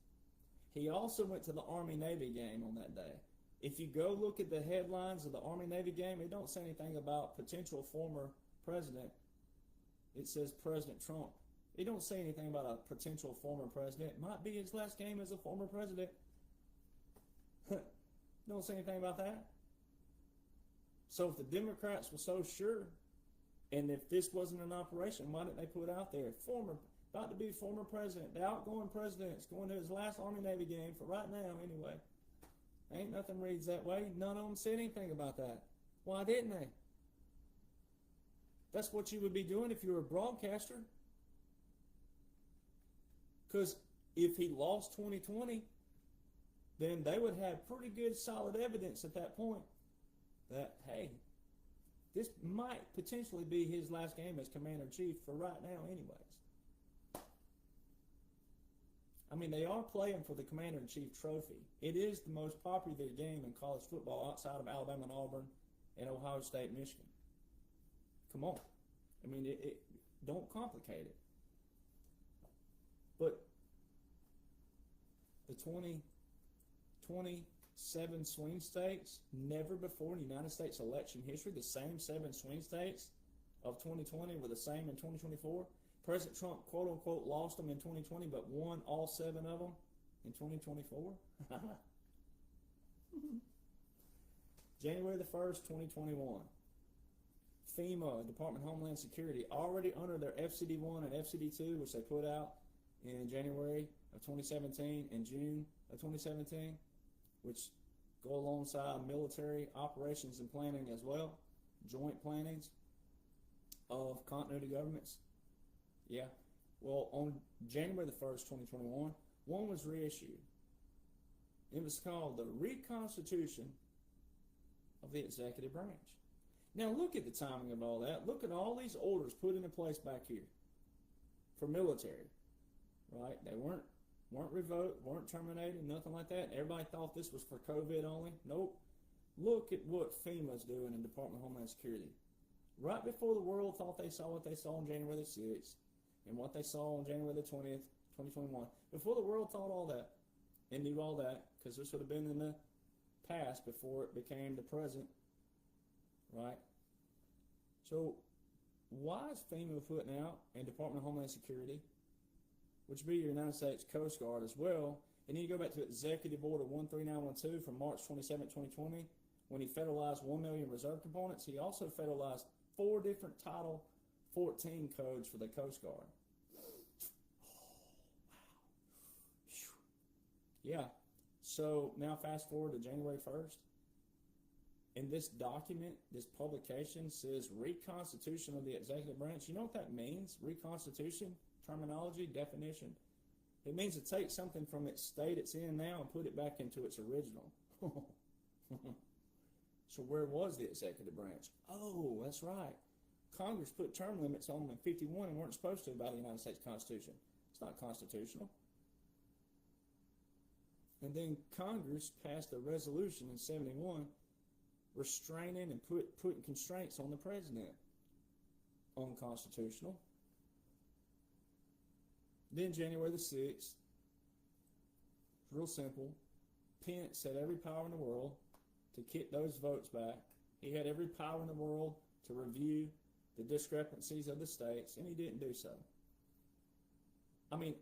He also went to the Army-Navy game on that day. If you go look at the headlines of the Army-Navy game, it don't say anything about potential former president. It says President Trump. It don't say anything about a potential former president. It might be his last game as a former president. Don't say anything about that. So if the Democrats were so sure, and if this wasn't an operation, why didn't they put out there, about to be former president, the outgoing president's going to his last Army-Navy game for right now anyway. Ain't nothing reads that way. None of them said anything about that. Why didn't they? That's what you would be doing if you were a broadcaster. Because if he lost 2020, then they would have pretty good solid evidence at that point that, hey, this might potentially be his last game as Commander-in-Chief for right now anyways. I mean, they are playing for the Commander-in-Chief trophy. It is the most popular game in college football outside of Alabama and Auburn and Ohio State, Michigan. Come on. I mean, don't complicate it. But the 27 swing states, never before in United States election history, the same 7 swing states of 2020 were the same in 2024. President Trump, quote unquote, lost them in 2020, but won all 7 of them in 2024. January the 1st, 2021. FEMA, Department of Homeland Security, already under their FCD1 and FCD2, which they put out in January of 2017 and June of 2017, which go alongside military operations and planning as well, joint plannings of continuity governments. Yeah. Well, on January the 1st, 2021, one was reissued. It was called the Reconstitution of the Executive Branch. Now look at the timing of all that. Look at all these orders put into place back here for military, right? They weren't revoked, weren't terminated, nothing like that. Everybody thought this was for COVID only. Nope. Look at what FEMA's doing in Department of Homeland Security. Right before the world thought they saw what they saw on January the 6th and what they saw on January the 20th, 2021, before the world thought all that and knew all that, because this would have been in the past before it became the present, right? So why is FEMA putting out, and Department of Homeland Security, which would be your United States Coast Guard as well, and then you go back to Executive Order 13912 from March 27, 2020, when he federalized 1 million reserve components, he also federalized 4 different Title 14 codes for the Coast Guard. Yeah, so now fast forward to January 1st, and this document, this publication says Reconstitution of the Executive Branch. You know what that means? Reconstitution, terminology, definition. It means to take something from its state it's in now and put it back into its original. So where was the executive branch? Oh, that's right. Congress put term limits on them in 51 and weren't supposed to by the United States Constitution. It's not constitutional. And then Congress passed a resolution in 71 restraining and putting constraints on the president. Unconstitutional. Then January the 6th, real simple, Pence had every power in the world to kick those votes back. He had every power in the world to review the discrepancies of the states, and he didn't do so. I mean,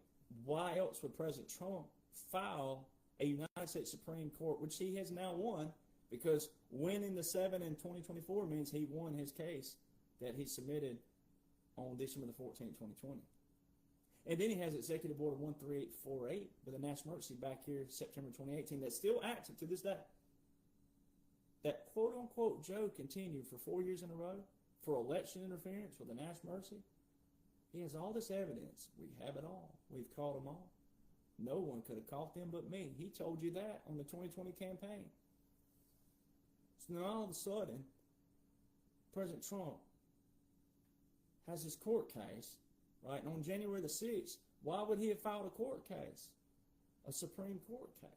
why else would President Trump file a United States Supreme Court, which he has now won, because winning the 7 in 2024 means he won his case that he submitted on December the 14th, 2020. And then he has Executive Order 13848 with a national emergency back here September 2018 that's still active to this day. That quote-unquote joke continued for 4 years in a row for election interference with a national emergency. He has all this evidence. We have it all. We've caught them all. No one could have caught them but me. He told you that on the 2020 campaign. So now all of a sudden, President Trump has this court case, right? And on January the 6th, why would he have filed a court case? A Supreme Court case.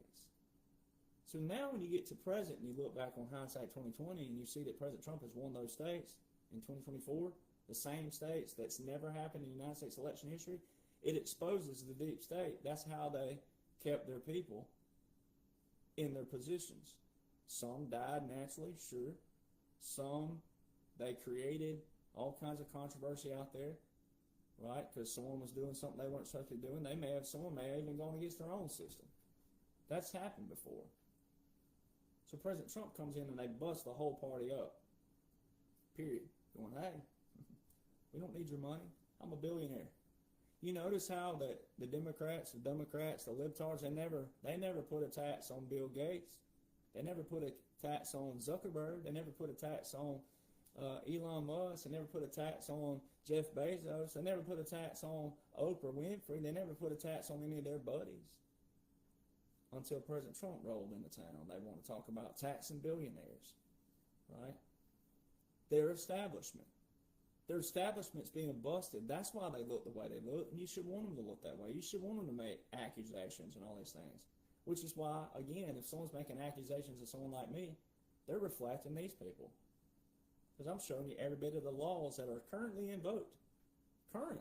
So now when you get to present and you look back on hindsight 2020 and you see that President Trump has won those states in 2024, the same states that's never happened in United States election history, it exposes the deep state. That's how they kept their people in their positions. Some died naturally, sure. Some, they created all kinds of controversy out there, right? Because someone was doing something they weren't supposed to be doing. Someone may have even gone against their own system. That's happened before. So President Trump comes in and they bust the whole party up. Period. Going, hey, we don't need your money. I'm a billionaire. You notice how the Democrats, the libtards, they never put a tax on Bill Gates. They never put a tax on Zuckerberg. They never put a tax on Elon Musk. They never put a tax on Jeff Bezos. They never put a tax on Oprah Winfrey. They never put a tax on any of their buddies. Until President Trump rolled into town. They want to talk about taxing billionaires, right? Their establishment. Their establishment's being busted. That's why they look the way they look, and you should want them to look that way. You should want them to make accusations and all these things. Which is why, again, if someone's making accusations of someone like me, they're reflecting these people. Because I'm showing you every bit of the laws that are currently invoked. Current.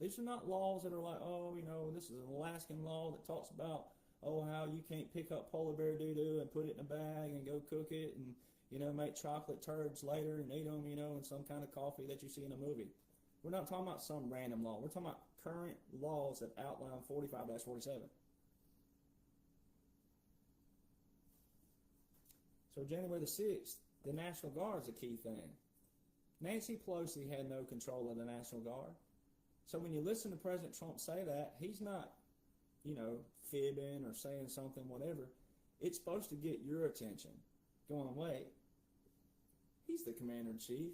These are not laws that are like, oh, this is an Alaskan law that talks about, oh, how you can't pick up polar bear doo-doo and put it in a bag and go cook it and, make chocolate turds later and eat them, in some kind of coffee that you see in a movie. We're not talking about some random law. We're talking about current laws that outline 45-47. So So January the 6th, the National Guard is a key thing. Nancy Pelosi had no control of the National Guard. So when you listen to President Trump say that, he's not, fibbing or saying something, whatever. It's supposed to get your attention. Going, wait, he's the commander-in-chief.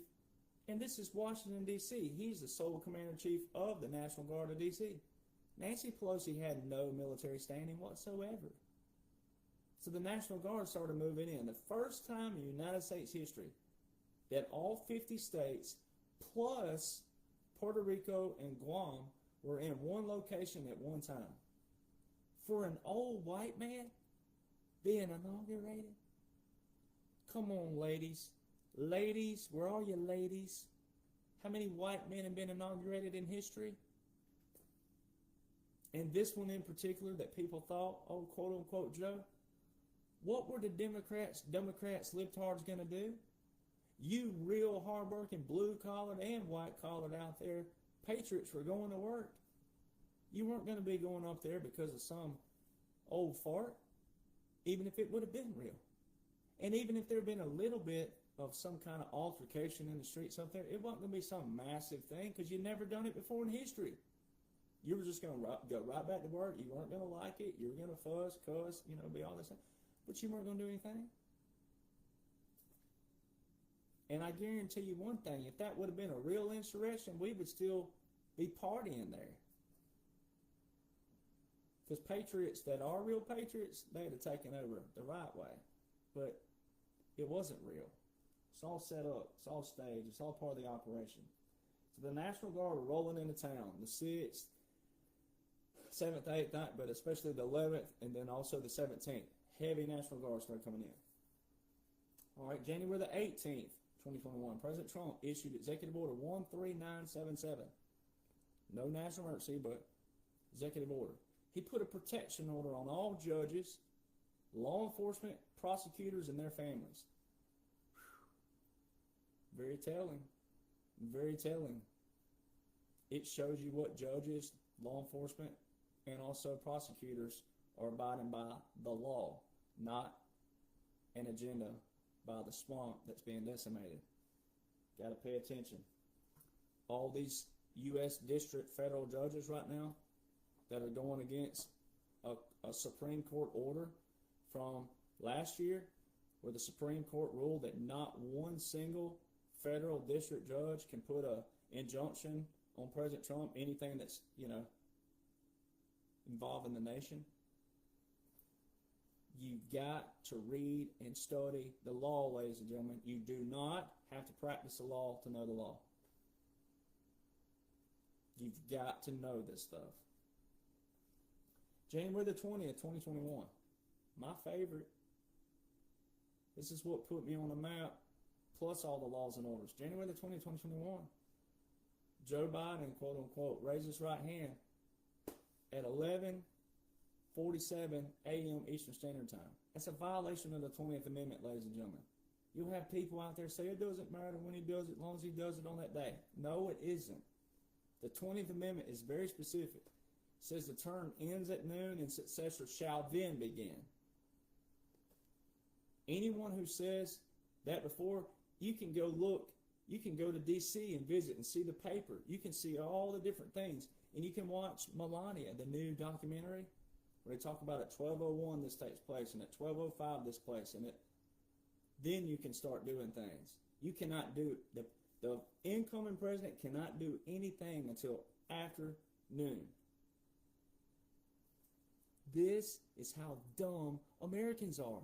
And this is Washington, D.C. He's the sole commander-in-chief of the National Guard of D.C. Nancy Pelosi had no military standing whatsoever. So the National Guard started moving in. The first time in United States history that all 50 states plus Puerto Rico and Guam were in one location at one time. For an old white man being inaugurated? Come on, ladies. Ladies, where are you, ladies? How many white men have been inaugurated in history? And this one in particular that people thought, oh, quote unquote, Joe, what were the Democrats, libtards going to do? You real hardworking blue-collared and white-collared out there, patriots were going to work. You weren't going to be going up there because of some old fart, even if it would have been real. And even if there had been a little bit of some kind of altercation in the streets up there, it wasn't going to be some massive thing because you'd never done it before in history. You were just going to go right back to work. You weren't going to like it. You were going to fuss, cuss, be all this stuff. But you weren't going to do anything. And I guarantee you one thing, if that would have been a real insurrection, we would still be partying there. Because patriots that are real patriots, they'd have taken over the right way. But it wasn't real. It's all set up. It's all staged. It's all part of the operation. So the National Guard were rolling into town. The 6th, 7th, 8th, 9th, but especially the 11th, and then also the 17th. Heavy National Guard started coming in. All right, January the 18th, 2021, President Trump issued Executive Order 13977. No national emergency, but executive order. He put a protection order on all judges, law enforcement, prosecutors, and their families. Very telling. Very telling. It shows you what judges, law enforcement, and also prosecutors are abiding by the law, not an agenda by the swamp that's being decimated. Got to pay attention. All these U.S. district federal judges right now that are going against a Supreme Court order from last year, where the Supreme Court ruled that not one single federal district judge can put a injunction on President Trump, anything that's, involving the nation. You got to read and study the law, ladies and gentlemen. You do not have to practice the law to know the law. You've got to know this stuff. January the 20th, 2021. My favorite. This is what put me on the map, plus all the laws and orders. January the 20th, 2021. Joe Biden, quote unquote, raised his right hand at 11:47 a.m. Eastern Standard Time. That's a violation of the 20th Amendment, ladies and gentlemen. You'll have people out there say it doesn't matter when he does it, as long as he does it on that day. No, it isn't. The 20th Amendment is very specific. It says the term ends at noon and successor shall then begin. Anyone who says that before, you can go look. You can go to D.C. and visit and see the paper. You can see all the different things. And you can watch Melania, the new documentary, where they talk about at 12:01 this takes place, and at 12:05 this place, and then you can start doing things. You cannot do, the incoming president cannot do anything until after noon. This is how dumb Americans are.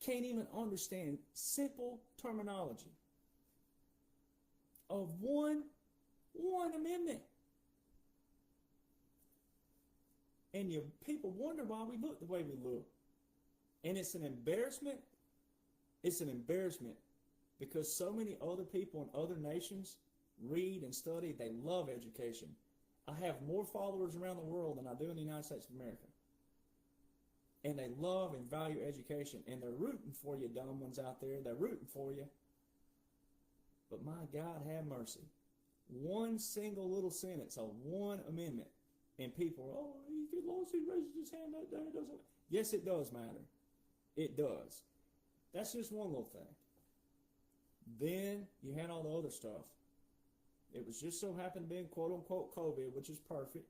Can't even understand simple terminology of one amendment. And people wonder why we look the way we look. And it's an embarrassment. It's an embarrassment because so many other people in other nations read and study. They love education. I have more followers around the world than I do in the United States of America. And they love and value education. And they're rooting for you, dumb ones out there. They're rooting for you. But my God, have mercy. One single little sentence of one amendment. And people are, oh, as long as he raises his hand that day, it doesn't. Yes, it does matter. It does. That's just one little thing. Then you had all the other stuff. It was just so happened to be quote unquote COVID, which is perfect,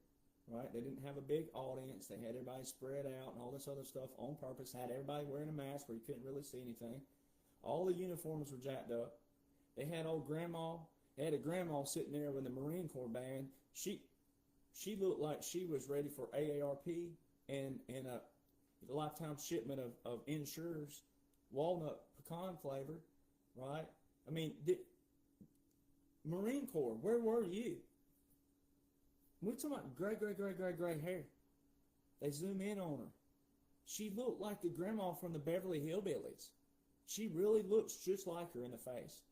right? They didn't have a big audience. They had everybody spread out and all this other stuff on purpose. Had everybody wearing a mask where you couldn't really see anything. All the uniforms were jacked up. They had old grandma. They had a grandma sitting there with the Marine Corps band. She looked like she was ready for AARP and a lifetime shipment of Ensures walnut pecan flavor, right? I mean, Marine Corps, where were you? We're talking about gray hair. They zoom in on her. She looked like the grandma from the Beverly Hillbillies. She really looks just like her in the face.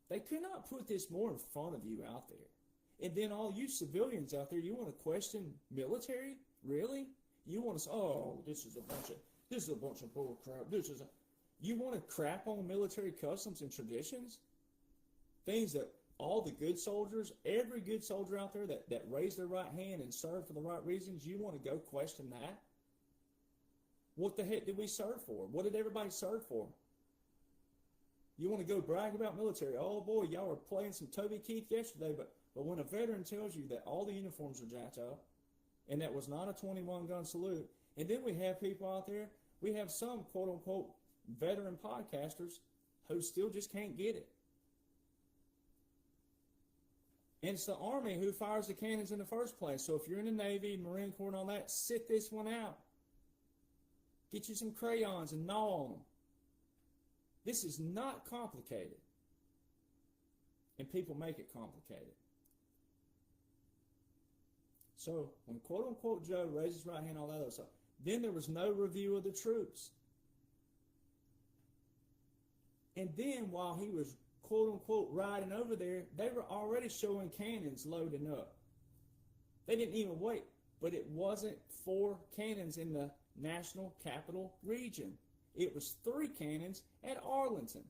They could not put this more in front of you out there. And then all you civilians out there, you want to question military? Really? You want to say, oh, this is a bunch of bull crap. You want to crap on military customs and traditions? Things that all the good soldiers, every good soldier out there that raised their right hand and served for the right reasons, you want to go question that? What the heck did we serve for? What did everybody serve for? You want to go brag about military? Oh boy, y'all were playing some Toby Keith yesterday, but when a veteran tells you that all the uniforms are jacked up, and that was not a 21 gun salute, and then we have people out there, we have some quote unquote veteran podcasters who still just can't get it. And it's the Army who fires the cannons in the first place. So if you're in the Navy, Marine Corps, and all that, sit this one out. Get you some crayons and gnaw on them. This is not complicated. And people make it complicated. So when quote unquote Joe raised his right hand, all that other stuff, then there was no review of the troops. And then while he was quote unquote riding over there, they were already showing cannons loading up. They didn't even wait, but it wasn't 4 cannons in the National Capital Region. It was 3 cannons at Arlington.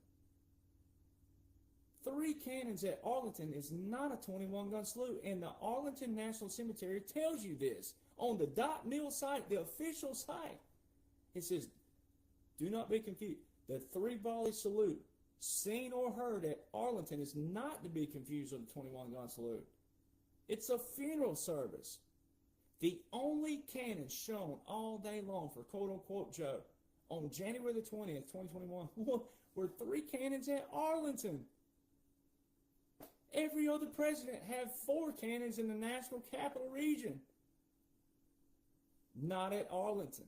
3 cannons at Arlington is not a 21 gun salute, and the Arlington National Cemetery tells you this on the .mil site, the official site. It says, do not be confused. The 3 volley salute seen or heard at Arlington is not to be confused with a 21 gun salute. It's a funeral service. The only cannons shown all day long for quote unquote Joe on January the 20th, 2021 were 3 cannons at Arlington. Every other president had 4 cannons in the National Capital Region. Not at Arlington.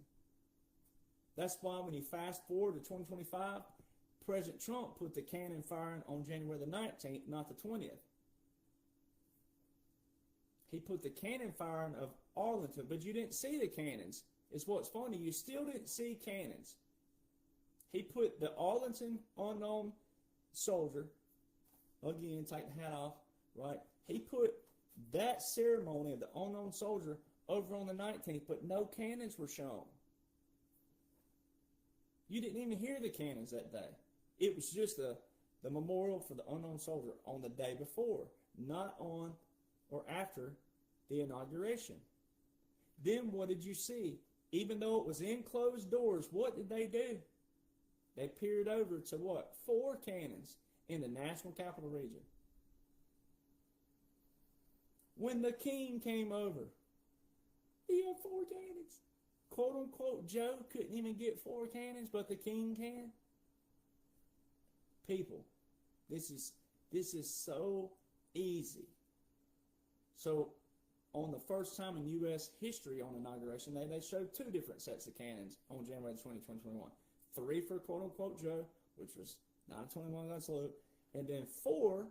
That's why when you fast forward to 2025, President Trump put the cannon firing on January the 19th, not the 20th. He put the cannon firing of Arlington, but you didn't see the cannons. It's what's funny, you still didn't see cannons. He put the Arlington unknown soldier, again, take the hat off, right? He put that ceremony of the unknown soldier over on the 19th, but no cannons were shown. You didn't even hear the cannons that day. It was just the memorial for the unknown soldier on the day before, not on or after the inauguration. Then what did you see? Even though it was in closed doors, what did they do? They peered over to what? 4 cannons in the National Capital Region. When the king came over, he had 4 cannons. Quote unquote Joe couldn't even get 4 cannons, but the king can. People, this is so easy. So on the first time in U.S. history on inauguration, they showed 2 different sets of cannons on January 20, 2021. 3 for quote unquote Joe, which was not a 21 gun salute, and then 4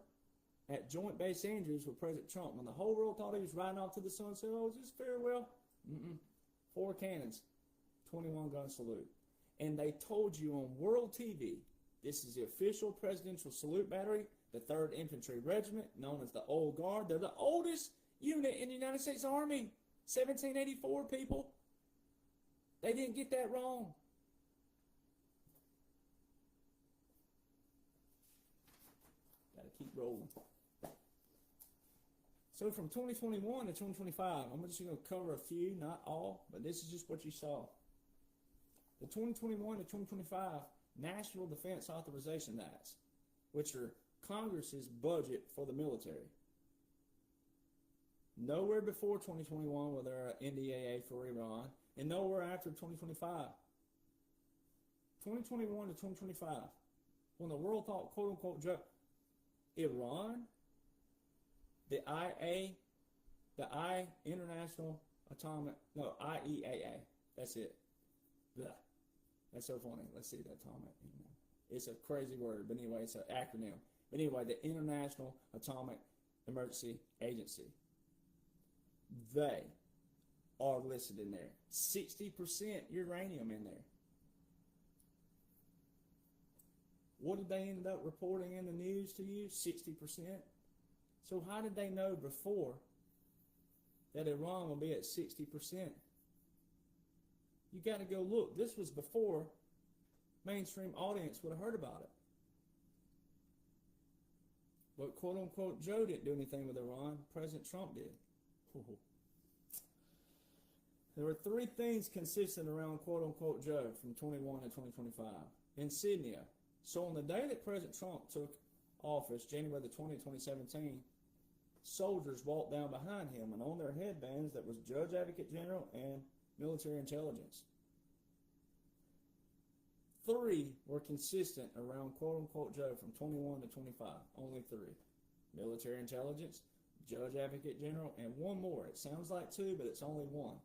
at Joint Base Andrews with President Trump. When the whole world thought he was riding off to the sunset, oh, is this farewell? 4 cannons, 21 gun salute. And they told you on world TV, this is the official presidential salute battery, the 3rd Infantry Regiment, known as the Old Guard. They're the oldest unit in the United States Army. 1784, people. They didn't get that wrong. Gotta keep rolling. So from 2021 to 2025, I'm just going to cover a few, not all, but this is just what you saw. The 2021 to 2025, National Defense Authorization Acts, which are Congress's budget for the military. Nowhere before 2021 was there an NDAA for Iran, and nowhere after 2025. 2021 to 2025, when the world thought, quote unquote, joke, Iran, the International Atomic, no, IEAA, that's it. Blah. That's so funny. Let's see, the atomic. It's a crazy word, but anyway, it's an acronym. But anyway, the International Atomic Emergency Agency. They are listed in there. 60% uranium in there. What did they end up reporting in the news to you? 60%. So how did they know before that Iran will be at 60%? You got to go look. This was before mainstream audience would have heard about it. But quote unquote Joe didn't do anything with Iran. President Trump did. There were three things consistent around quote unquote Joe from 21 to 2025. Insignia. So on the day that President Trump took office, January the 20th, 2017, soldiers walked down behind him, and on their headbands that was Judge Advocate General and Military Intelligence. Three were consistent around quote unquote Joe from 21 to 25. Only three. Military Intelligence, Judge Advocate General, and one more. It sounds like two, but it's only one.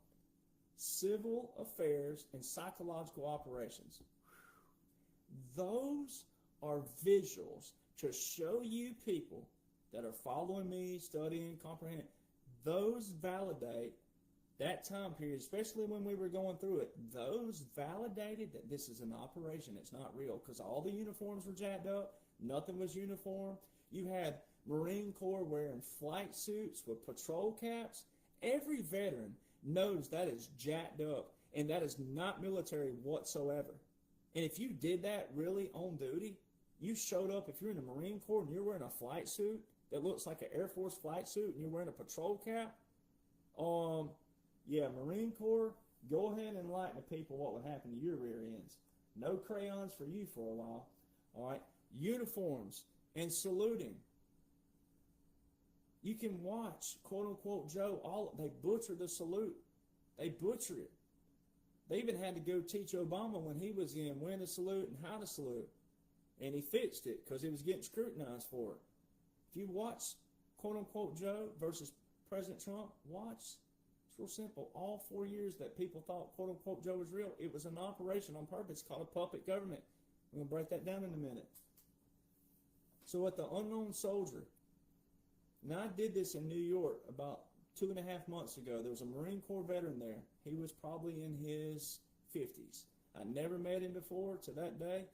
Civil affairs and psychological operations. Those are visuals to show you people that are following me, studying, comprehending. Those validate that time period, especially when we were going through it. Those validated that this is an operation. It's not real, because all the uniforms were jacked up. Nothing was uniform. You had Marine Corps wearing flight suits with patrol caps. Every veteran knows that is jacked up, and that is not military whatsoever. And if you did that really on duty, you showed up, if you're in the Marine Corps and you're wearing a flight suit that looks like an Air Force flight suit and you're wearing a patrol cap, yeah, Marine Corps, go ahead and enlighten the people what would happen to your rear ends. No crayons for you for a while. All right, uniforms and saluting. You can watch, quote unquote, Joe, they butcher the salute. They butcher it. They even had to go teach Obama when he was in when to salute and how to salute. And he fixed it because he was getting scrutinized for it. If you watch, quote unquote, Joe versus President Trump, watch. It's real simple. All 4 years that people thought, quote unquote, Joe was real, it was an operation on purpose called a puppet government. We're going to break that down in a minute. So at the unknown soldier, now I did this in New York about 2.5 months ago. There was a Marine Corps veteran there. He was probably in his 50s. I never met him before to that day,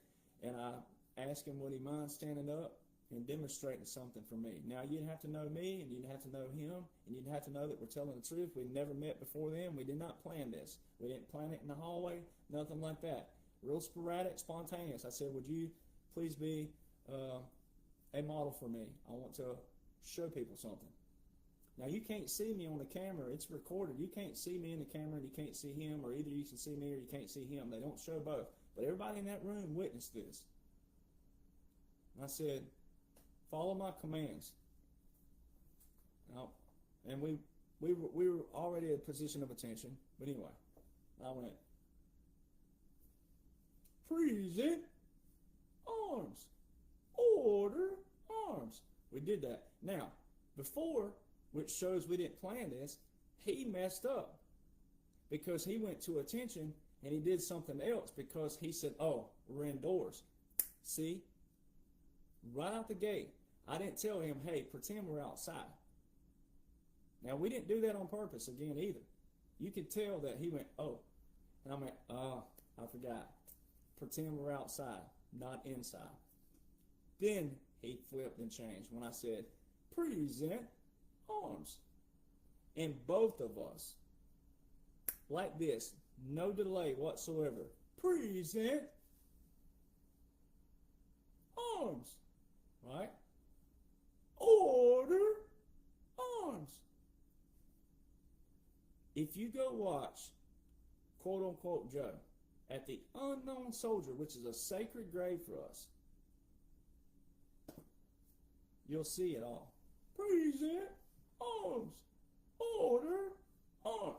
and I asked him would he mind standing up and demonstrating something for me. Now, you'd have to know me, and you'd have to know him, and you'd have to know that we're telling the truth. We never met before then. We did not plan this. We didn't plan it in the hallway, nothing like that. Real sporadic, spontaneous. I said, would you please be a model for me? I want to show people something. Now, you can't see me on the camera. It's recorded. You can't see me in the camera and you can't see him, or either you can see me or you can't see him. They don't show both. But everybody in that room witnessed this. And I said, follow my commands. Now, and we were already at a position of attention. But anyway, I went, present arms. Order arms. We did that. Now, before, which shows we didn't plan this, he messed up because he went to attention and he did something else because he said, oh, we're indoors. See? Right out the gate. I didn't tell him, hey, pretend we're outside. Now, we didn't do that on purpose again either. You could tell that he went, oh. And I went, I forgot. Pretend we're outside, not inside. Then he flipped and changed when I said, present arms. And both of us, like this, no delay whatsoever, present arms. Right? Order arms. If you go watch, quote unquote, Joe, at the unknown soldier, which is a sacred grave for us, you'll see it all. Present arms, order, arm.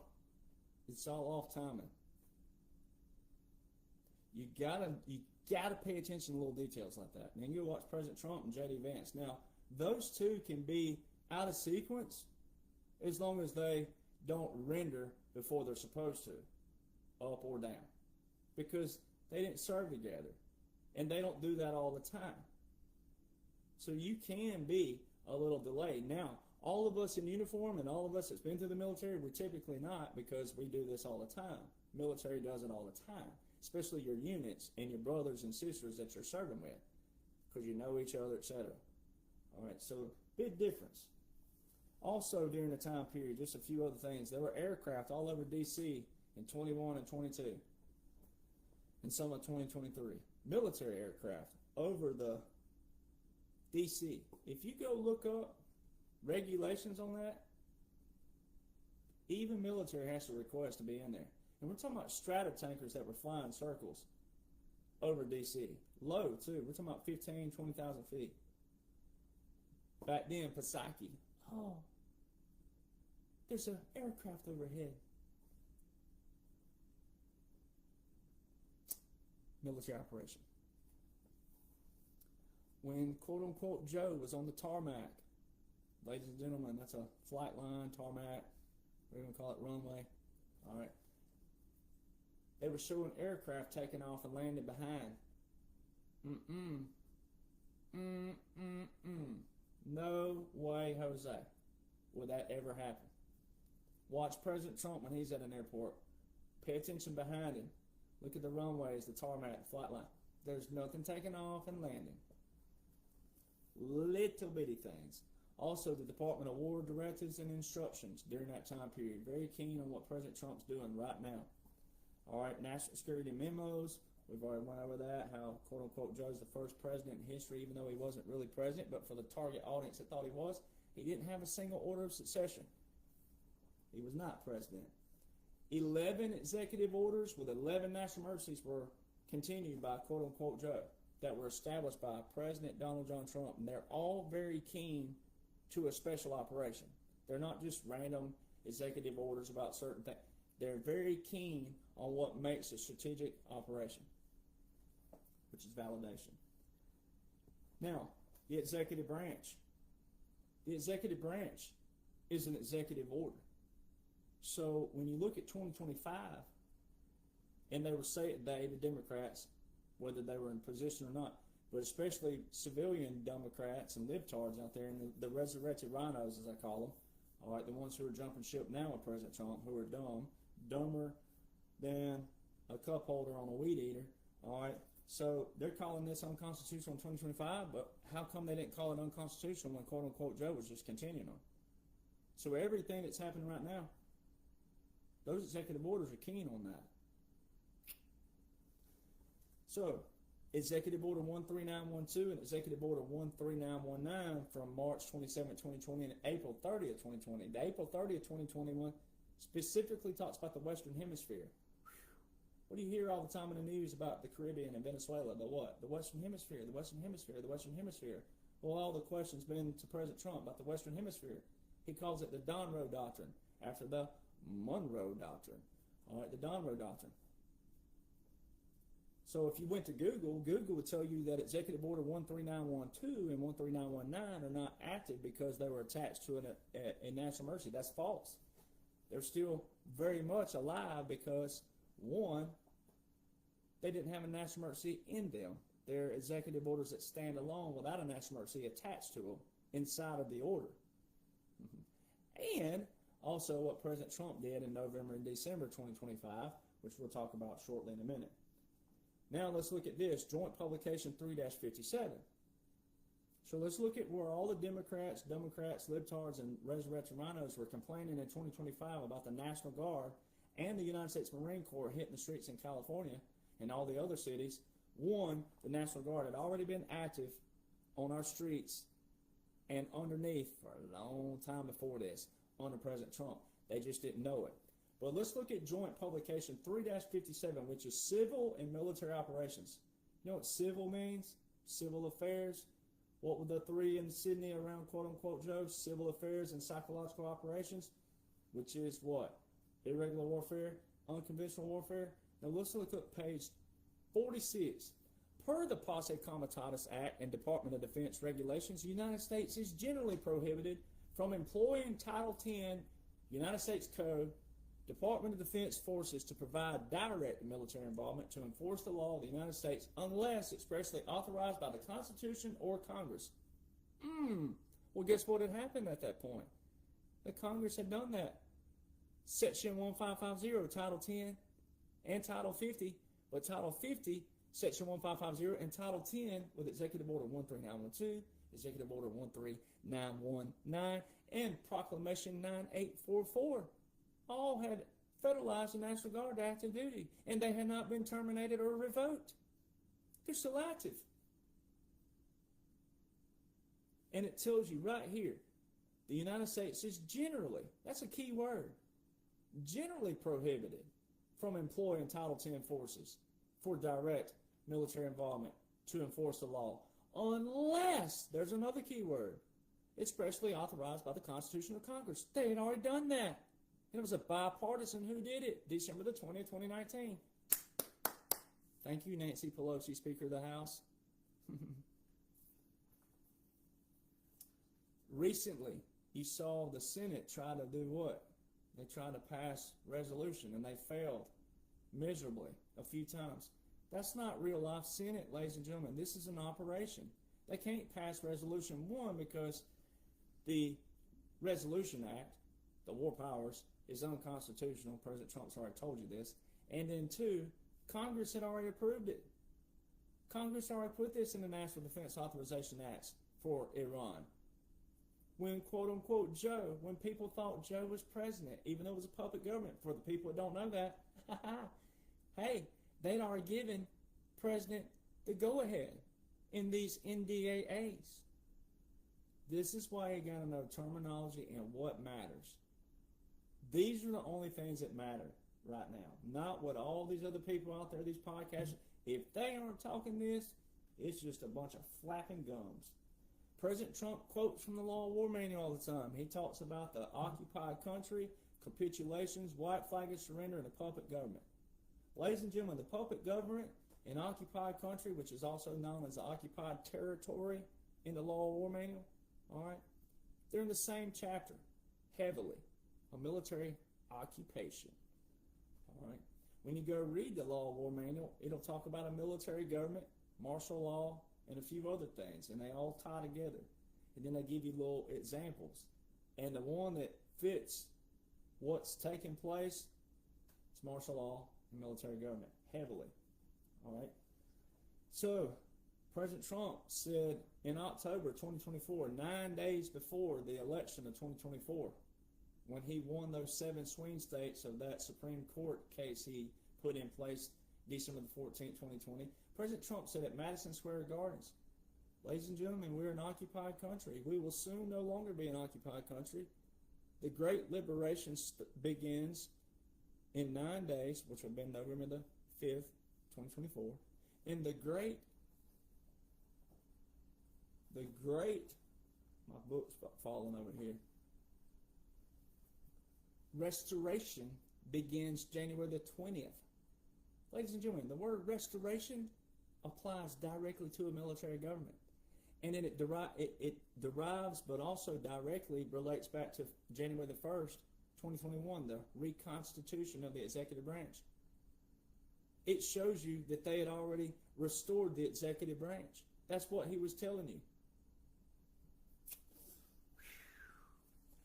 It's all off timing. You gotta pay attention to little details like that. And then you watch President Trump and J.D. Vance. Now, those two can be out of sequence as long as they don't render before they're supposed to, up or down, because they didn't serve together, and they don't do that all the time. So you can be a little delayed. Now, all of us in uniform and all of us that's been through the military, we're typically not, because we do this all the time. Military does it all the time, especially your units and your brothers and sisters that you're serving with, because you know each other, etc. All right, so big difference. Also, during the time period, just a few other things. There were aircraft all over D.C. in 21 and 22, and some of 2023. Military aircraft over the D.C. If you go look up regulations on that, even military has to request to be in there. And we're talking about strata tankers that were flying circles over D.C. Low, too. We're talking about 15, 20,000 feet. Back then, Pisaki. Oh, there's an aircraft overhead. Military operation. When quote-unquote Joe was on the tarmac, ladies and gentlemen, that's a flight line, tarmac, we're going to call it runway. All right. They were showing aircraft taking off and landing behind. No way, Jose, would that ever happen. Watch President Trump when he's at an airport. Pay attention behind him. Look at the runways, the tarmac, the flight line. There's nothing taking off and landing. Little bitty things. Also, the Department of War directives and instructions during that time period. Very keen on what President Trump's doing right now. All right, national security memos. We've already went over that, how quote-unquote Joe's the first president in history, even though he wasn't really president, but for the target audience that thought he was, he didn't have a single order of succession. He was not president. 11 executive orders with 11 national emergencies were continued by quote-unquote Joe that were established by President Donald John Trump, and they're all very keen to a special operation. They're not just random executive orders about certain things. They're very keen on what makes a strategic operation, which is validation. Now, the executive branch. The executive branch is an executive order. So when you look at 2025, and they were saying, the Democrats, whether they were in position or not, but especially civilian Democrats and libtards out there, and the resurrected rhinos, as I call them, all right, the ones who are jumping ship now with President Trump, who are dumber than a cup holder on a weed eater, all right? So they're calling this unconstitutional in 2025, but how come they didn't call it unconstitutional when quote-unquote Joe was just continuing on? So everything that's happening right now, those executive orders are keen on that. So, Executive Order 13912 and Executive Order 13919 from March 27, 2020 and April 30th, 2020. The April 30th, 2021 specifically talks about the Western Hemisphere. What do you hear all the time in the news about the Caribbean and Venezuela? The what? The Western Hemisphere, the Western Hemisphere, the Western Hemisphere. Well, all the questions been to President Trump about the Western Hemisphere. He calls it the Donroe Doctrine, after the Monroe Doctrine. All right, the Donroe Doctrine. So if you went to Google, Google would tell you that Executive Order 13912 and 13919 are not active because they were attached to a national emergency. That's false. They're still very much alive because, one, they didn't have a national emergency in them. They're executive orders that stand alone without a national emergency attached to them inside of the order. And also what President Trump did in November and December 2025, which we'll talk about shortly in a minute. Now let's look at this, Joint Publication 3-57. So let's look at where all the Democrats, libtards, and resurrected rhinos were complaining in 2025 about the National Guard and the United States Marine Corps hitting the streets in California and all the other cities. One, the National Guard had already been active on our streets and underneath for a long time before this under President Trump. They just didn't know it. But let's look at Joint Publication 3-57, which is Civil and Military Operations. You know what civil means? Civil affairs. What were the three in Sydney around quote-unquote Joe? Civil affairs and psychological operations, which is what? Irregular warfare, unconventional warfare. Now let's look at page 46. Per the Posse Comitatus Act and Department of Defense regulations, the United States is generally prohibited from employing Title 10 United States Code, Department of Defense forces to provide direct military involvement to enforce the law of the United States unless expressly authorized by the Constitution or Congress. Well, guess what had happened at that point? The Congress had done that. Section 1550, Title 10, and Title 50, but Title 50, Section 1550, and Title 10 with Executive Order 13912, Executive Order 13919, and Proclamation 9844. All had federalized the National Guard to active duty, and they had not been terminated or revoked. They're still active. And it tells you right here, the United States is generally, that's a key word, generally prohibited from employing Title 10 forces for direct military involvement to enforce the law, unless, there's another key word, expressly authorized by the Constitution or Congress. They had already done that. And it was a bipartisan who did it, December the 20th, 2019. Thank you, Nancy Pelosi, Speaker of the House. Recently, you saw the Senate try to do what? They tried to pass resolution, and they failed miserably a few times. That's not real life Senate, ladies and gentlemen. This is an operation. They can't pass resolution 1 because the Resolution Act, the War Powers, is unconstitutional. President Trump's already told you this. And then 2, Congress had already approved it. Congress already put this in the National Defense Authorization Acts for Iran. When, quote-unquote, Joe, when people thought Joe was president, even though it was a puppet government, for the people that don't know that, hey, they'd already given President the go-ahead in these NDAAs. This is why you got to know terminology and what matters. These are the only things that matter right now, not what all these other people out there, these podcasts, if they aren't talking this, it's just a bunch of flapping gums. President Trump quotes from the Law of War Manual all the time. He talks about the occupied country, capitulations, white flag and surrender, and the puppet government. Ladies and gentlemen, the puppet government in occupied country, which is also known as the occupied territory in the Law of War Manual, all right, they're in the same chapter, heavily, a military occupation. All right, when you go read the Law of War Manual, it'll talk about a military government, martial law, and a few other things, and they all tie together. And then they give you little examples. And the one that fits what's taking place, it's martial law and military government, heavily. All right? So, President Trump said in October 2024, 9 days before the election of 2024, when he won those 7 swing states of that Supreme Court case he put in place December the 14th, 2020, President Trump said at Madison Square Gardens, ladies and gentlemen, we're an occupied country. We will soon no longer be an occupied country. The Great Liberation begins in 9 days, which will be November the 5th, 2024. And the great, my book's falling over here. Restoration begins January the 20th. Ladies and gentlemen, the word restoration applies directly to a military government. And then it derives, but also directly relates back to January the 1st, 2021, the reconstitution of the executive branch. It shows you that they had already restored the executive branch. That's what he was telling you.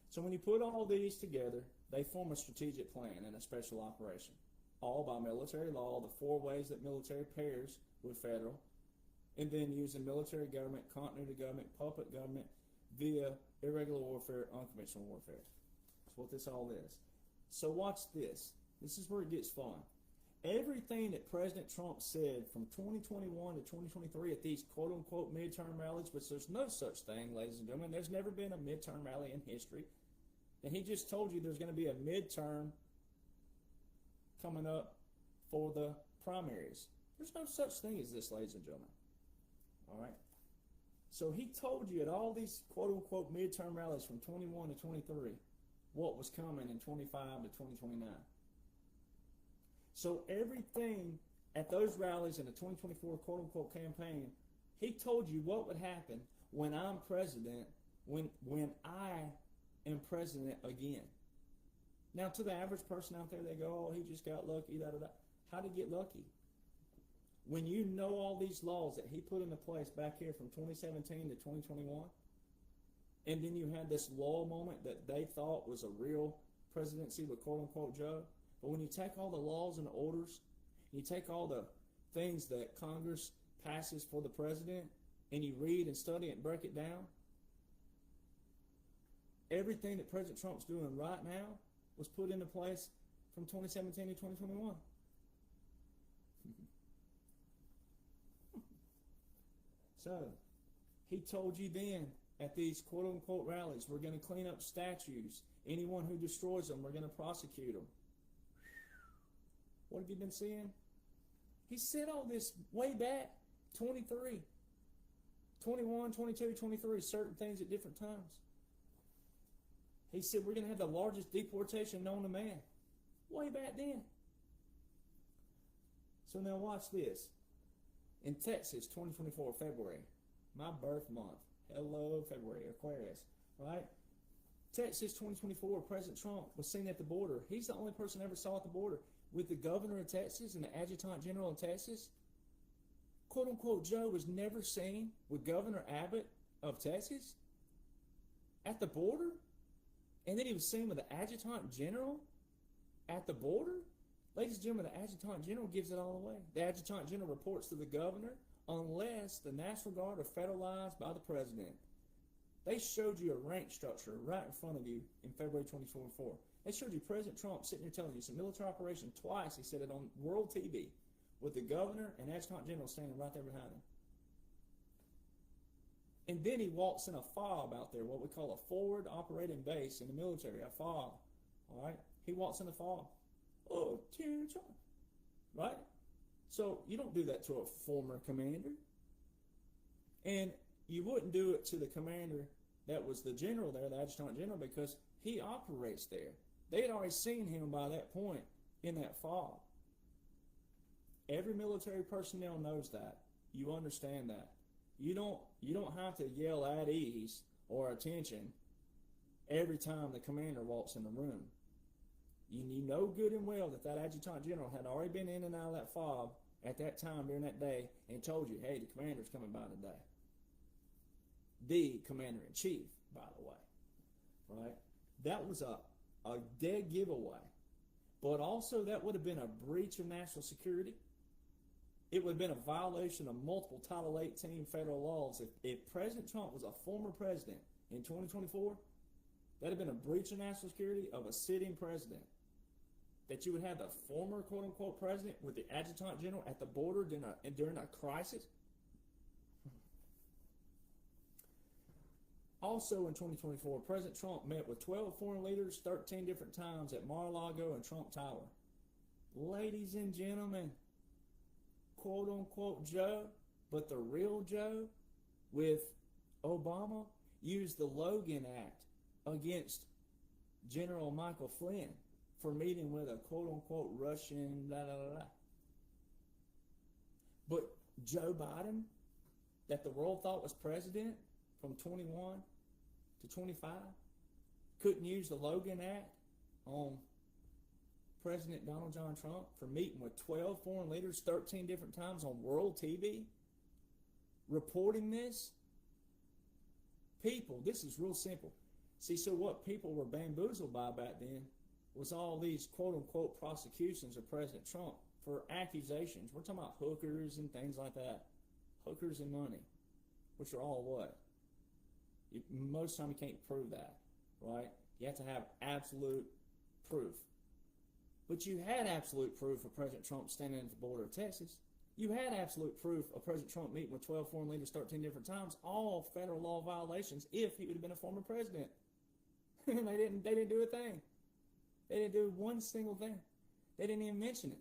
So when you put all these together, they form a strategic plan and a special operation, all by military law, the 4 ways that military pairs with federal, and then using military government, continuity government, puppet government via irregular warfare, unconventional warfare. That's what this all is. So watch this. This is where it gets fun. Everything that President Trump said from 2021 to 2023 at these quote-unquote midterm rallies, which there's no such thing, ladies and gentlemen. There's never been a midterm rally in history. And he just told you there's going to be a midterm coming up for the primaries. There's no such thing as this, ladies and gentlemen. All right. So he told you at all these quote-unquote midterm rallies from 21 to 23 what was coming in 25 to 2029. So everything at those rallies in the 2024 quote-unquote campaign, he told you what would happen when I'm president, when I am president again. Now, to the average person out there, they go, oh, he just got lucky, da-da-da. How did he get lucky? When you know all these laws that he put into place back here from 2017 to 2021, and then you had this law moment that they thought was a real presidency with quote-unquote Joe, but when you take all the laws and orders, you take all the things that Congress passes for the president, and you read and study it and break it down, everything that President Trump's doing right now was put into place from 2017 to 2021. So, he told you then at these quote-unquote rallies, we're going to clean up statues. Anyone who destroys them, we're going to prosecute them. What have you been seeing? He said all this way back, 23, 21, 22, 23, certain things at different times. He said we're going to have the largest deportation known to man. Way back then. So now watch this. In Texas, 2024, February, my birth month. Hello, February, Aquarius, right? Texas, 2024, President Trump was seen at the border. He's the only person I ever saw at the border with the governor of Texas and the adjutant general in Texas. Quote unquote Joe was never seen with Governor Abbott of Texas at the border. And then he was seen with the adjutant general at the border. Ladies and gentlemen, the adjutant general gives it all away. The adjutant general reports to the governor unless the National Guard are federalized by the president. They showed you a rank structure right in front of you in February 2024. They showed you President Trump sitting there telling you it's a military operation twice. He said it on world TV with the governor and adjutant general standing right there behind him. And then he walks in a fob out there, what we call a forward operating base in the military, a fob. All right? He walks in the fob. Oh, dear Trump. Right? So you don't do that to a former commander. And you wouldn't do it to the commander that was the general there, the adjutant general, because he operates there. They had already seen him by that point in that fob. Every military personnel knows that. You understand that. You don't have to yell at ease or attention every time the commander walks in the room. You know good and well that adjutant general had already been in and out of that fob at that time during that day and told you, hey, the commander's coming by today. The commander-in-chief, by the way. Right? That was a dead giveaway. But also that would have been a breach of national security. It would have been a violation of multiple Title 18 federal laws. If President Trump was a former president in 2024, that would have been a breach of national security of a sitting president. That you would have the former quote-unquote president with the adjutant general at the border during a crisis. Also in 2024, President Trump met with 12 foreign leaders 13 different times at Mar-a-Lago and Trump Tower. Ladies and gentlemen, quote-unquote Joe, but the real Joe with Obama used the Logan Act against General Michael Flynn for meeting with a quote-unquote Russian blah, blah, blah. But Joe Biden, that the world thought was president from 21 to 25, couldn't use the Logan Act on President Donald John Trump for meeting with 12 foreign leaders 13 different times on world TV, reporting this. People, this is real simple. See, so what people were bamboozled by back then was all these quote-unquote prosecutions of President Trump for accusations. We're talking about hookers and things like that. Hookers and money, which are all what? Most of the time you can't prove that, right? You have to have absolute proof. But you had absolute proof of President Trump standing at the border of Texas. You had absolute proof of President Trump meeting with 12 foreign leaders 13 different times, all federal law violations if he would have been a former president. And they didn't do a thing. They didn't do one single thing. They didn't even mention it.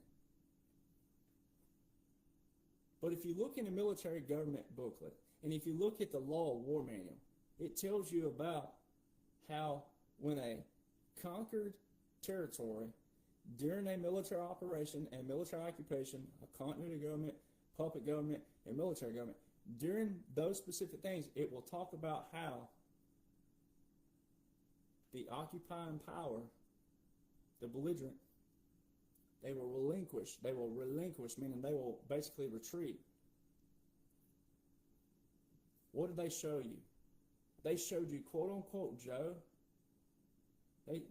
But if you look in the military government booklet, and if you look at the law of war manual, it tells you about how when a conquered territory during a military operation and military occupation, a continuity government, puppet government, and military government, during those specific things, it will talk about how the occupying power, the belligerent, they will relinquish, meaning they will basically retreat. What did they show you? They showed you, quote unquote, Joe. The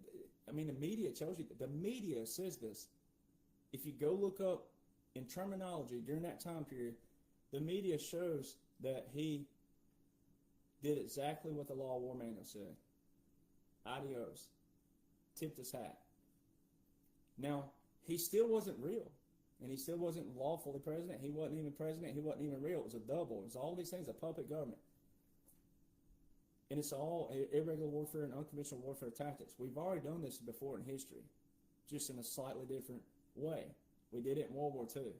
media tells you, the media says this. If you go look up in terminology during that time period, the media shows that he did exactly what the law of war manual said. Adios. Tipped his hat. Now, he still wasn't real, and he still wasn't lawfully president. He wasn't even president. He wasn't even real. It was a double. It was all these things, a puppet government. And it's all irregular warfare and unconventional warfare tactics. We've already done this before in history, just in a slightly different way. We did it in World War II.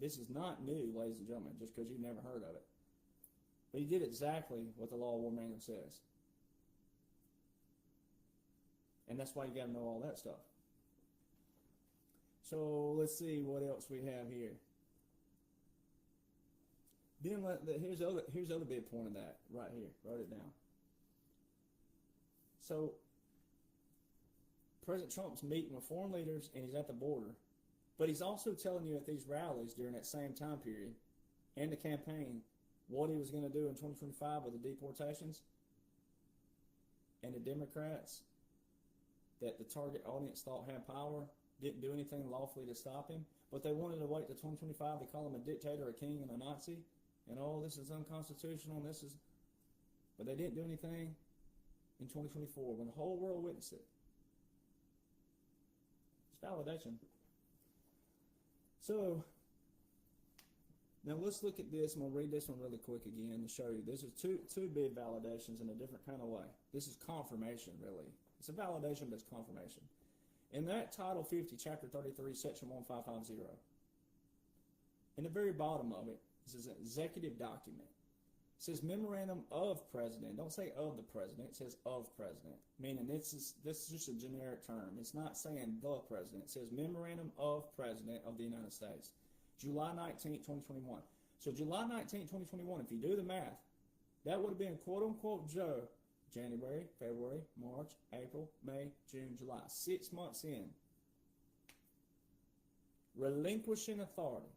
This is not new, ladies and gentlemen, just because you've never heard of it. But he did exactly what the law of war manual says. And that's why you got to know all that stuff. So let's see what else we have here. Then here's the other big point of that right here. Write it down. So President Trump's meeting with foreign leaders and he's at the border, but he's also telling you at these rallies during that same time period and the campaign what he was going to do in 2025 with the deportations, and the Democrats that the target audience thought had power didn't do anything lawfully to stop him, but they wanted to wait to 2025 to call him a dictator, a king, and a Nazi, and this is unconstitutional, but they didn't do anything in 2024 when the whole world witnessed it. It's validation. So, now let's look at this. I'm going to read this one really quick again to show you. This is two big validations in a different kind of way. This is confirmation, really. It's a validation, but it's confirmation. In that Title 50, Chapter 33, Section 1550, in the very bottom of it, this is an executive document. It says Memorandum of President. Don't say of the President. It says of President, meaning this is just a generic term. It's not saying the President. It says Memorandum of President of the United States, July 19, 2021. So July 19, 2021, if you do the math, that would have been quote-unquote Joe, January, February, March, April, May, June, July. 6 months in. Relinquishing authority.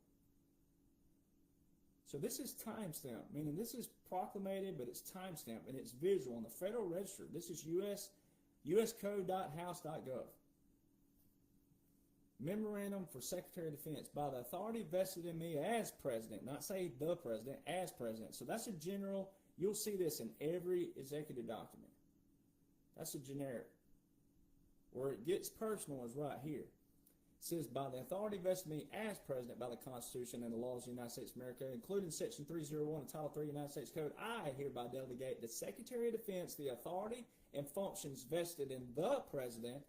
So this is timestamp, meaning this is proclamated, but it's timestamped, and it's visual on the Federal Register. This is uscode.house.gov. Memorandum for Secretary of Defense by the authority vested in me as President, not say the President, as President. So that's a general, you'll see this in every executive document. That's a generic. Where it gets personal is right here. It says, by the authority vested in me as President by the Constitution and the laws of the United States of America, including Section 301 of Title 3 United States Code, I hereby delegate the Secretary of Defense the authority and functions vested in the President.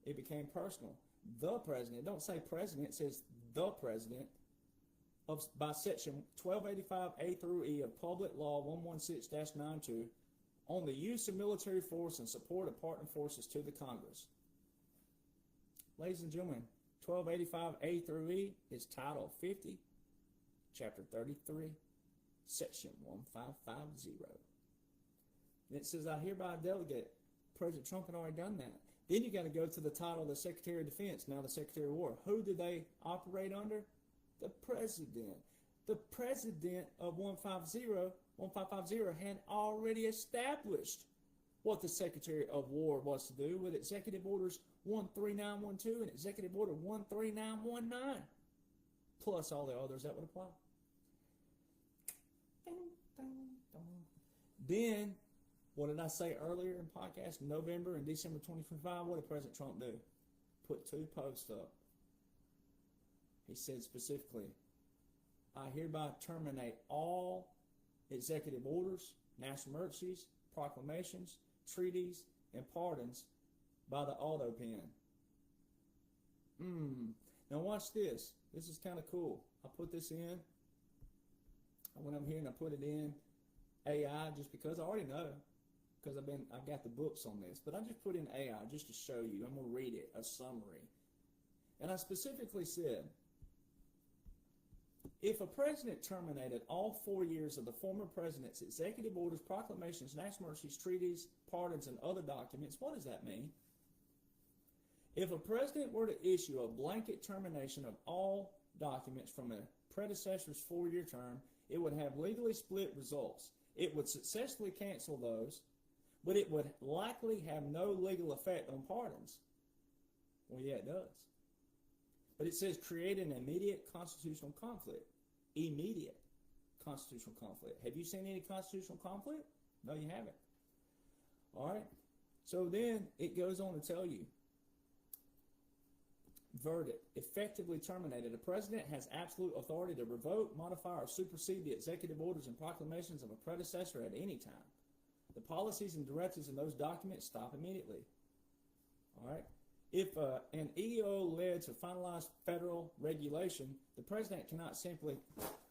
It became personal. The President. Don't say President. It says the President by Section 1285A through E of Public Law 116-92 on the use of military force and support of partner forces to the Congress. Ladies and gentlemen, 1285A through E is Title 50, Chapter 33, Section 1550. And it says, I hereby delegate. President Trump had already done that. Then you got to go to the title of the Secretary of Defense, now the Secretary of War. Who do they operate under? The President. The President of 1550 had already established what the Secretary of War was to do with Executive Orders 13912 and Executive Order 13919, plus all the others that would apply. Then, what did I say earlier in podcast? November and December 2025, what did President Trump do? Put 2 posts up. He said specifically, I hereby terminate all executive orders, national emergencies, proclamations, treaties, and pardons by the auto pen. Now watch this. This is kind of cool. I put this in. I went over here and I put it in AI just because I already know, because I've got the books on this. But I just put in AI just to show you. I'm gonna read it, a summary. And I specifically said, if a president terminated all 4 years of the former president's executive orders, proclamations, national emergencies, treaties, pardons, and other documents, what does that mean? If a president were to issue a blanket termination of all documents from a predecessor's 4-year term, it would have legally split results. It would successfully cancel those, but it would likely have no legal effect on pardons. Well, yeah, it does. But it says create an immediate constitutional conflict. Immediate constitutional conflict. Have you seen any constitutional conflict? No, you haven't. All right. So then it goes on to tell you, verdict, effectively terminated. A president has absolute authority to revoke, modify, or supersede the executive orders and proclamations of a predecessor at any time. The policies and directives in those documents stop immediately. All right. If an EO led to finalized federal regulation, the president cannot simply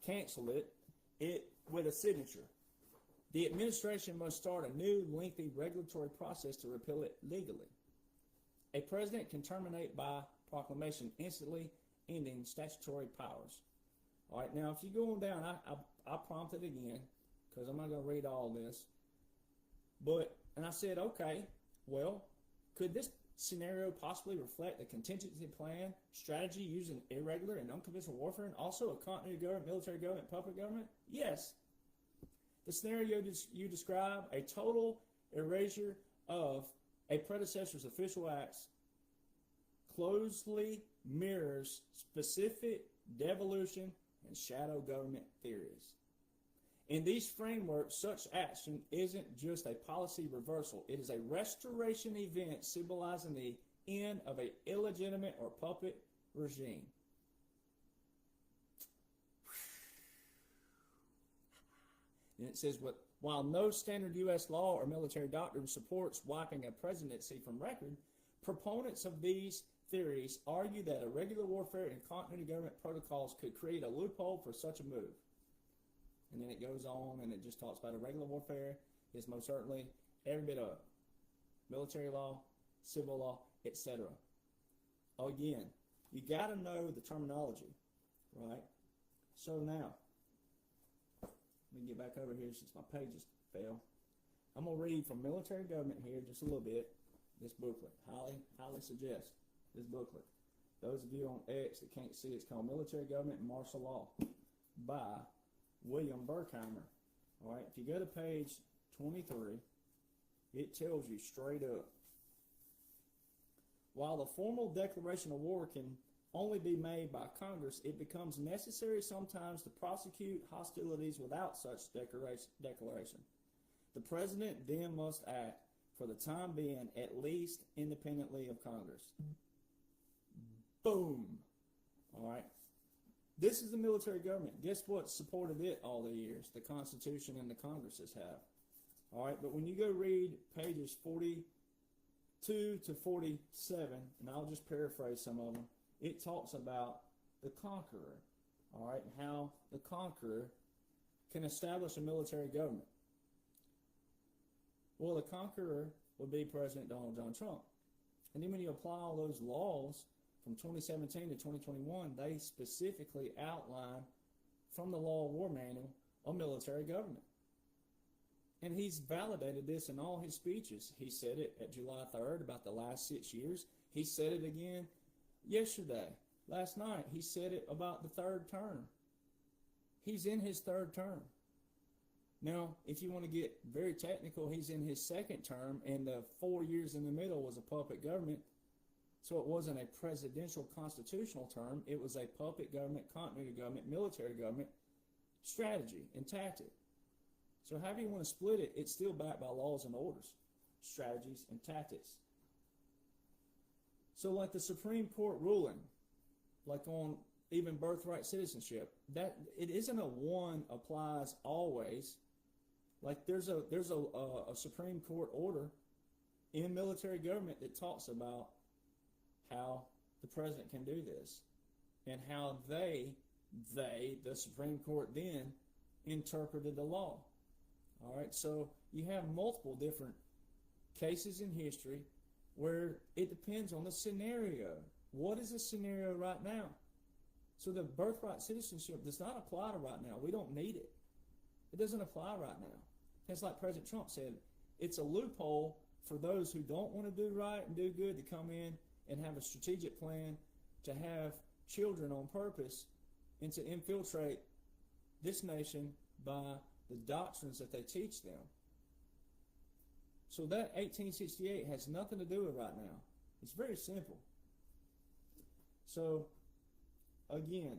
cancel it with a signature. The administration must start a new, lengthy regulatory process to repeal it legally. A president can terminate by proclamation instantly, ending statutory powers. All right, now if you go on down, I prompted again because I'm not going to read all this. And I said, okay, well, could this scenario possibly reflect a contingency plan strategy using irregular and unconventional warfare and also a continuity government, military government, puppet government? Yes. The scenario you describe, a total erasure of a predecessor's official acts, closely mirrors specific devolution and shadow government theories. In these frameworks, such action isn't just a policy reversal. It is a restoration event symbolizing the end of an illegitimate or puppet regime. And it says, while no standard U.S. law or military doctrine supports wiping a presidency from record, proponents of these theories argue that irregular warfare and continuity government protocols could create a loophole for such a move. And then it goes on and it just talks about irregular warfare is most certainly every bit of military law, civil law, etc. Again, you got to know the terminology, right? So now, let me get back over here since my pages fell. I'm going to read from military government here just a little bit, this booklet. Highly suggest this booklet. Those of you on X that can't see, it's called Military Government and Martial Law by William Burkheimer. All right, if you go to page 23, it tells you straight up, while the formal declaration of war can only be made by Congress, it becomes necessary sometimes to prosecute hostilities without such declaration. The president then must act, for the time being, at least independently of Congress. Boom. All right. This is the military government. Guess what supported it all the years? The Constitution and the Congresses have. All right, but when you go read pages 42 to 47, and I'll just paraphrase some of them, it talks about the conqueror, all right, and how the conqueror can establish a military government. Well, the conqueror would be President Donald John Trump. And then when you apply all those laws from 2017 to 2021, they specifically outline from the Law of War Manual a military government. And he's validated this in all his speeches. He said it at July 3rd about the last 6 years. He said it again yesterday, last night. He said it about the third term. He's in his third term. Now, if you want to get very technical, he's in his second term, and the 4 years in the middle was a puppet government. So it wasn't a presidential constitutional term. It was a puppet government, continuity government, military government strategy and tactic. So however you want to split it, it's still backed by laws and orders, strategies and tactics. So like the Supreme Court ruling, like on even birthright citizenship, that it isn't a one applies always. Like there's a Supreme Court order in military government that talks about how the president can do this, and how they, the Supreme Court then, interpreted the law. All right, so you have multiple different cases in history where it depends on the scenario. What is the scenario right now? So the birthright citizenship does not apply to right now. We don't need it. It doesn't apply right now. It's like President Trump said, it's a loophole for those who don't want to do right and do good to come in and have a strategic plan to have children on purpose and to infiltrate this nation by the doctrines that they teach them. So that 1868 has nothing to do with right now. It's very simple. So, again,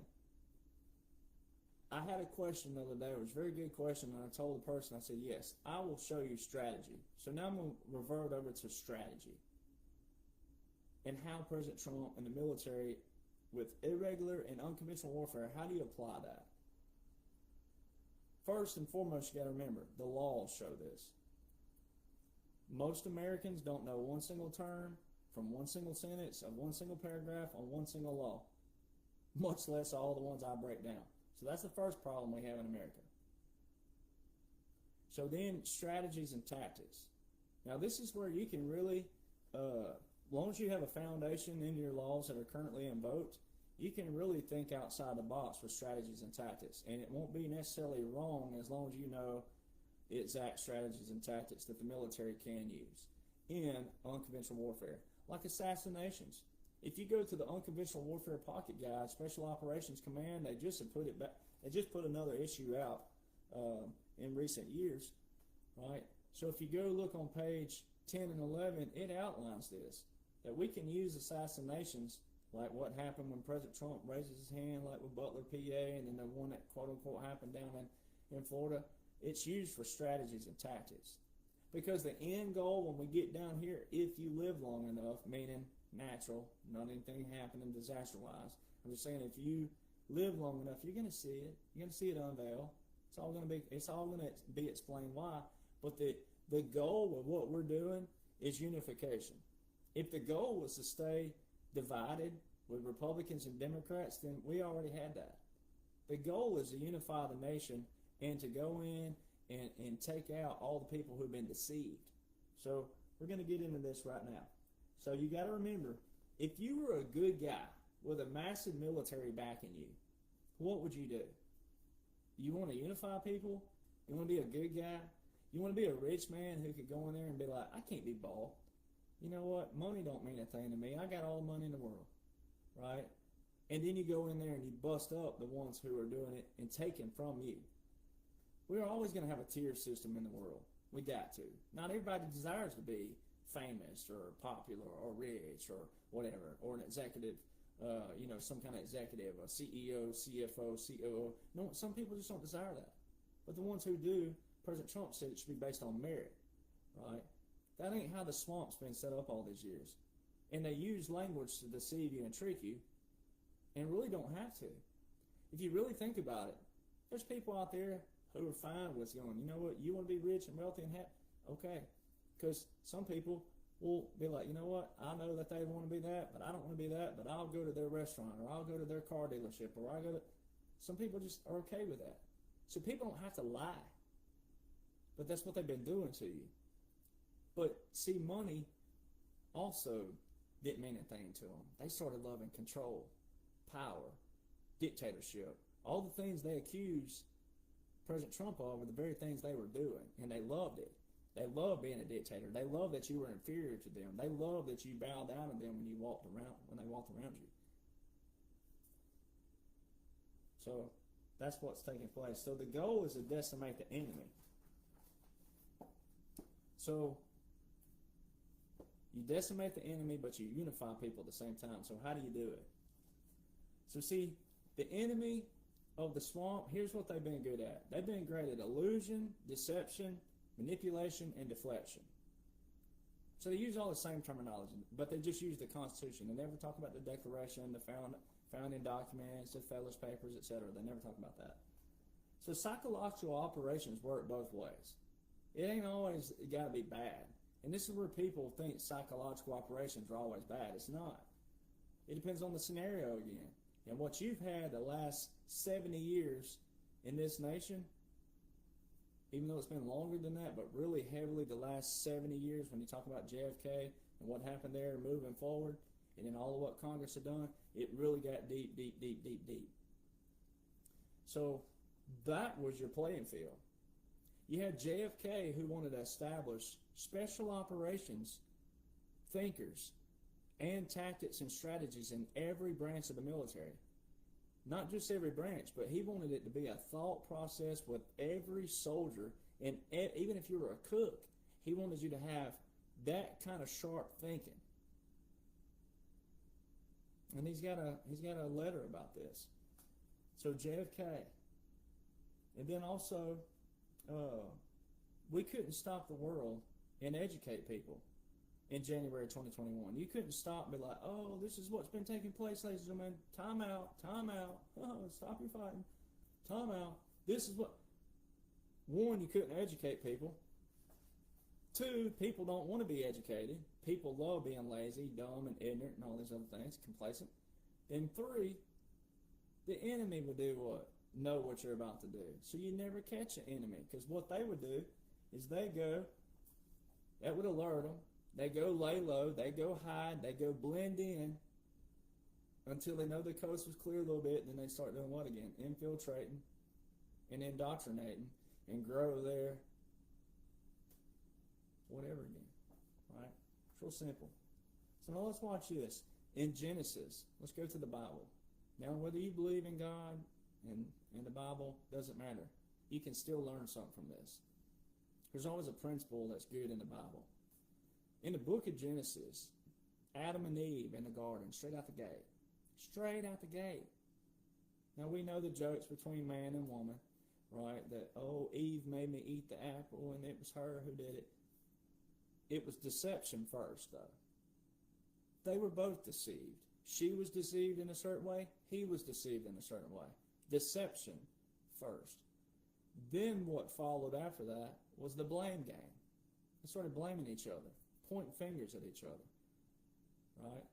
I had a question the other day. It was a very good question, and I told the person, I said, yes, I will show you strategy. So now I'm going to revert over to strategy and how President Trump and the military, with irregular and unconventional warfare, how do you apply that? First and foremost, you got to remember, the laws show this. Most Americans don't know one single term from one single sentence of one single paragraph on one single law, much less all the ones I break down. So that's the first problem we have in America. So then, strategies and tactics. Now this is where you can really, as long as you have a foundation in your laws that are currently invoked, you can really think outside the box with strategies and tactics. And it won't be necessarily wrong as long as you know the exact strategies and tactics that the military can use in unconventional warfare. Like assassinations. If you go to the Unconventional Warfare Pocket Guide, Special Operations Command, they just have put it back. They just put another issue out in recent years, right? So if you go look on page 10 and 11, it outlines this, that we can use assassinations like what happened when President Trump raises his hand, like with Butler, PA, and then the one that quote-unquote happened down in Florida. It's used for strategies and tactics. Because the end goal when we get down here, if you live long enough, meaning natural, not anything happening disaster-wise. I'm just saying if you live long enough, you're going to see it. You're going to see it unveil. It's all going to be explained why. But the goal of what we're doing is unification. If the goal was to stay divided with Republicans and Democrats, then we already had that. The goal is to unify the nation and to go in and take out all the people who've been deceived. So we're going to get into this right now. So you got to remember, if you were a good guy with a massive military backing you, what would you do? You want to unify people? You want to be a good guy? You want to be a rich man who could go in there and be like, I can't be bought. You know what? Money don't mean a thing to me. I got all the money in the world, right? And then you go in there and you bust up the ones who are doing it and taking from you. We're always going to have a tier system in the world. We got to. Not everybody desires to be famous or popular or rich or whatever, or an executive, some kind of executive, a CEO, CFO, COO. No, some people just don't desire that. But the ones who do, President Trump said it should be based on merit, right? That ain't how the swamp's been set up all these years. And they use language to deceive you and trick you, and really don't have to. If you really think about it, there's people out there who are fine with going, you know what, you want to be rich and wealthy and happy? Okay. Because some people will be like, you know what, I know that they want to be that, but I don't want to be that, but I'll go to their restaurant, or I'll go to their car dealership, or I'll go to... Some people just are okay with that. So people don't have to lie. But that's what they've been doing to you. But see, money also didn't mean anything to them. They started loving control, power, dictatorship. All the things they accused President Trump of were the very things they were doing, and they loved it. They loved being a dictator. They loved that you were inferior to them. They loved that you bowed down to them when they walked around you. So that's what's taking place. So the goal is to decimate the enemy. So you decimate the enemy, but you unify people at the same time. So how do you do it? So see, the enemy of the swamp, here's what they've been good at. They've been great at illusion, deception, manipulation, and deflection. So they use all the same terminology, but they just use the Constitution. They never talk about the Declaration, the founding documents, the Federalist Papers, etc. They never talk about that. So psychological operations work both ways. It ain't always got to be bad. And this is where people think psychological operations are always bad. It's not. It depends on the scenario again. And what you've had the last 70 years in this nation, even though it's been longer than that, but really heavily the last 70 years when you talk about JFK and what happened there moving forward, and then all of what Congress had done, it really got deep, deep, deep, deep, deep. So that was your playing field. You had JFK who wanted to establish special operations thinkers and tactics and strategies in every branch of the military. Not just every branch, but he wanted it to be a thought process with every soldier, and even if you were a cook, he wanted you to have that kind of sharp thinking. And he's got a letter about this. So JFK. And then also, we couldn't stop the world and educate people in January 2021. You couldn't stop and be like, oh, this is what's been taking place, ladies and gentlemen. Time out. Oh, stop your fighting. Time out. This is what. One, you couldn't educate people. Two, people don't want to be educated. People love being lazy, dumb, and ignorant, and all these other things, complacent. And three, the enemy would do what? Know what you're about to do. So you never catch an enemy, because what they would do is they go, that would alert them, they go lay low, they go hide, they go blend in until they know the coast was clear a little bit, and then they start doing what again? Infiltrating and indoctrinating and grow their whatever again, right? It's real simple. So now let's watch this. In Genesis, let's go to the Bible. Now, whether you believe in God and the Bible, doesn't matter. You can still learn something from this. There's always a principle that's good in the Bible. In the book of Genesis, Adam and Eve in the garden, straight out the gate. Straight out the gate. Now, we know the jokes between man and woman, right? That, oh, Eve made me eat the apple, and it was her who did it. It was deception first, though. They were both deceived. She was deceived in a certain way. He was deceived in a certain way. Deception first. Then what followed after that was the blame game. They started blaming each other, pointing fingers at each other, right?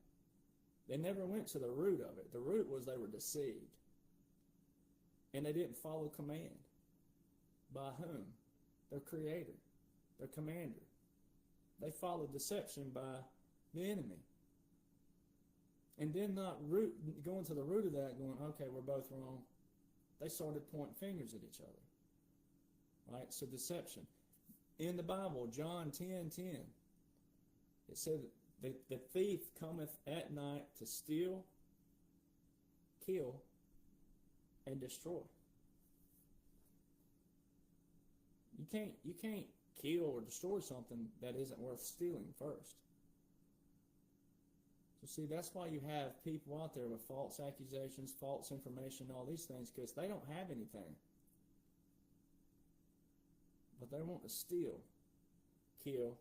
They never went to the root of it. The root was they were deceived. And they didn't follow command. By whom? Their creator, their commander. They followed deception by the enemy. And then not going to the root of that, going, okay, we're both wrong. They started pointing fingers at each other. Right? So deception. In the Bible, John 10:10, it said that the thief cometh at night to steal, kill, and destroy. You can't kill or destroy something that isn't worth stealing first. So see, that's why you have people out there with false accusations, false information, all these things, because they don't have anything. But they want to steal, kill,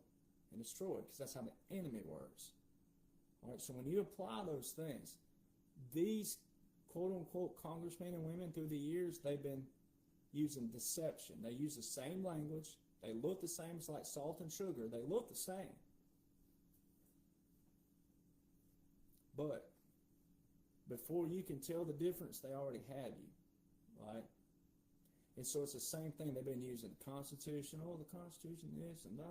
and destroy, because that's how the enemy works. All right, so when you apply those things, these quote-unquote congressmen and women through the years, they've been using deception. They use the same language. They look the same. It's like salt and sugar. They look the same. But before you can tell the difference, they already had you, right? And so it's the same thing. They've been using the Constitution. Oh, the Constitution this and da.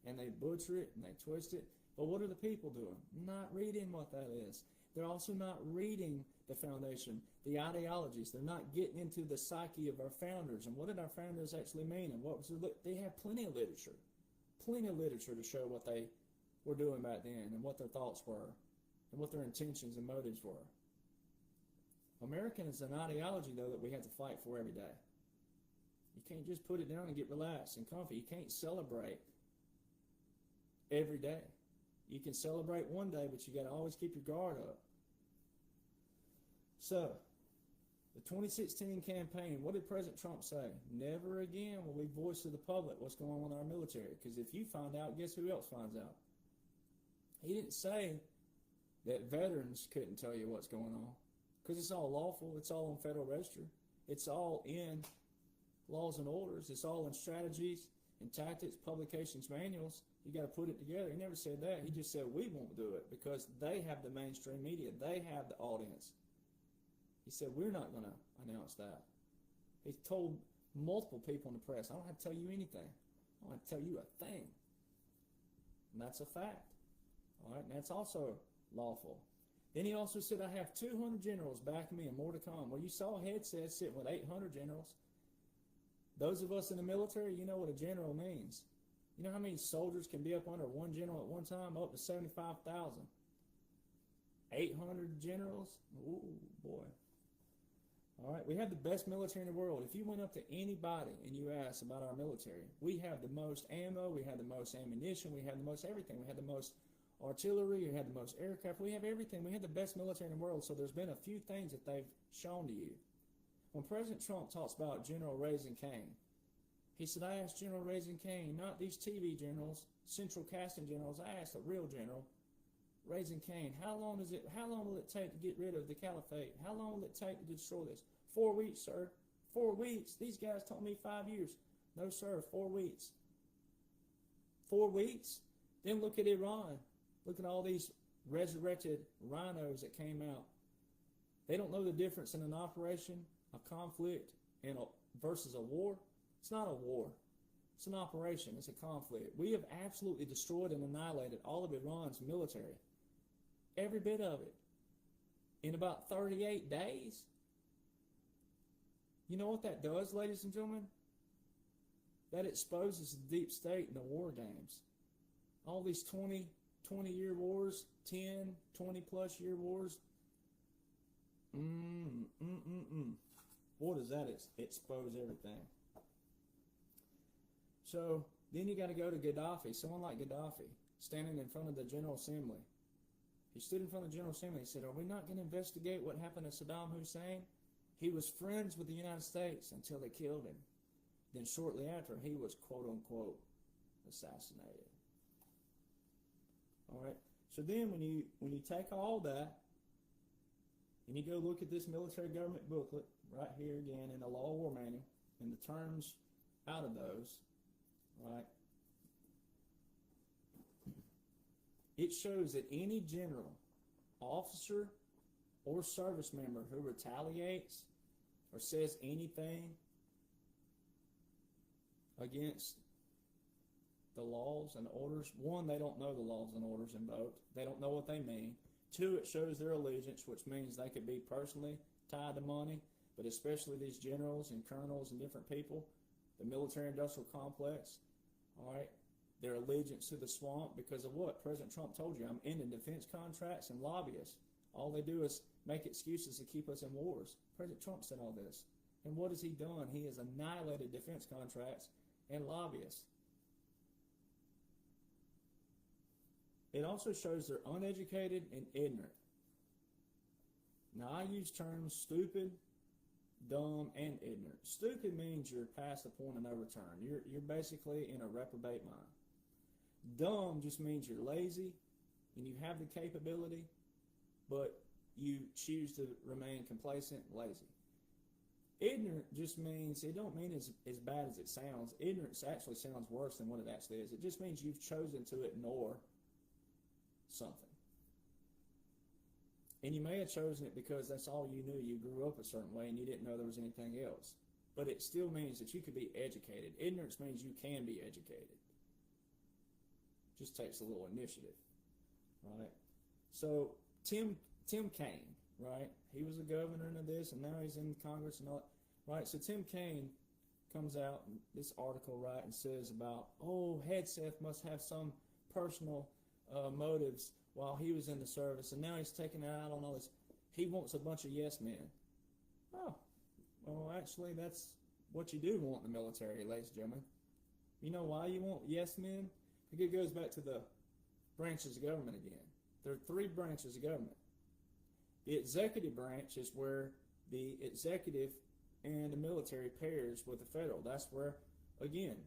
And they butcher it and they twist it. But what are the people doing? Not reading what that is. They're also not reading the foundation, the ideologies. They're not getting into the psyche of our founders. And what did our founders actually mean? And what was they have plenty of literature to show what they were doing back then and what their thoughts were and what their intentions and motives were. American is an ideology, though, that we have to fight for every day. You can't just put it down and get relaxed and comfy. You can't celebrate every day. You can celebrate one day, but you got to always keep your guard up. So, the 2016 campaign, what did President Trump say? Never again will we voice to the public what's going on in our military, because if you find out, guess who else finds out? He didn't say that veterans couldn't tell you what's going on, because it's all lawful. It's all on Federal Register. It's all in laws and orders. It's all in strategies and tactics, publications, manuals. You got to put it together. He never said that. He just said we won't do it because they have the mainstream media. They have the audience. He said we're not going to announce that. He told multiple people in the press, I don't have to tell you anything. I don't have to tell you a thing. And that's a fact. All right, and that's also lawful. Then he also said, I have 200 generals backing me and more to come. Well, you saw Headset sitting with 800 generals. Those of us in the military, you know what a general means. You know how many soldiers can be up under one general at one time? Up to 75,000. 800 generals? Ooh, boy. All right, we have the best military in the world. If you went up to anybody and you asked about our military, we have the most ammo, we have the most ammunition, we have the most everything. We have the most artillery, we have the most aircraft, we have everything. We have the best military in the world, so there's been a few things that they've shown to you. When President Trump talks about General Raising Cane, he said, I asked General Raising Cane, not these TV generals, central casting generals, I asked a real general, Raising Cane, how long will it take to get rid of the caliphate? How long will it take to destroy this? 4 weeks, sir. 4 weeks. These guys told me 5 years. No, sir, 4 weeks. 4 weeks? Then look at Iran. Look at all these resurrected rhinos that came out. They don't know the difference in an operation, a conflict, and versus a war. It's not a war. It's an operation. It's a conflict. We have absolutely destroyed and annihilated all of Iran's military. Every bit of it. In about 38 days. You know what that does, ladies and gentlemen? That exposes the deep state in the war games. All these 20-year wars, 10, 20-plus year wars. Boy, does that expose everything. So, then you got to go to Gaddafi. Someone like Gaddafi, standing in front of the General Assembly. He stood in front of the General Assembly and said, are we not going to investigate what happened to Saddam Hussein? He was friends with the United States until they killed him. Then shortly after, he was quote-unquote assassinated. All right. So then when you take all that and you go look at this military government booklet right here again in the Law of War Manual and the terms out of those, right? It shows that any general, officer, or service member who retaliates or says anything against the laws and orders, one, they don't know the laws and orders invoked. They don't know what they mean. Two, it shows their allegiance, which means they could be personally tied to money, but especially these generals and colonels and different people, the military-industrial complex, all right, their allegiance to the swamp because of what? President Trump told you, I'm ending defense contracts and lobbyists. All they do is make excuses to keep us in wars. President Trump said all this. And what has he done? He has annihilated defense contracts and lobbyists. It also shows they're uneducated and ignorant. Now, I use terms stupid, dumb, and ignorant. Stupid means you're past the point of no return. You're basically in a reprobate mind. Dumb just means you're lazy and you have the capability, but you choose to remain complacent and lazy. Ignorant just means, it don't mean as bad as it sounds. Ignorance actually sounds worse than what it actually is. It just means you've chosen to ignore something. And you may have chosen it because that's all you knew. You grew up a certain way and you didn't know there was anything else. But it still means that you could be educated. Ignorance means you can be educated. Just takes a little initiative, right? So Tim Kaine, right? He was a governor of this, and now he's in Congress and all that, right? So Tim Kaine comes out in this article, right, and says about, Hegseth must have some personal motives while he was in the service, and now he's taking it out on all this. He wants a bunch of yes men. Oh, well, actually, that's what you do want in the military, ladies and gentlemen. You know why you want yes men? It goes back to the branches of government again. There are 3 branches of government. The executive branch is where the executive and the military pairs with the federal. That's where, again,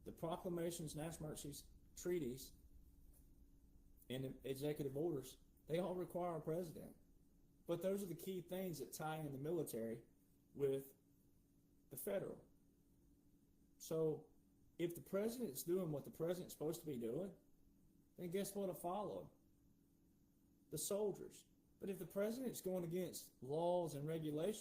the proclamations, national emergencies, treaties, and the executive orders, they all require a president. But those are the key things that tie in the military with the federal. So If the president's doing what the president's supposed to be doing, then guess what'll follow? The soldiers. But if the president's going against laws and regulations,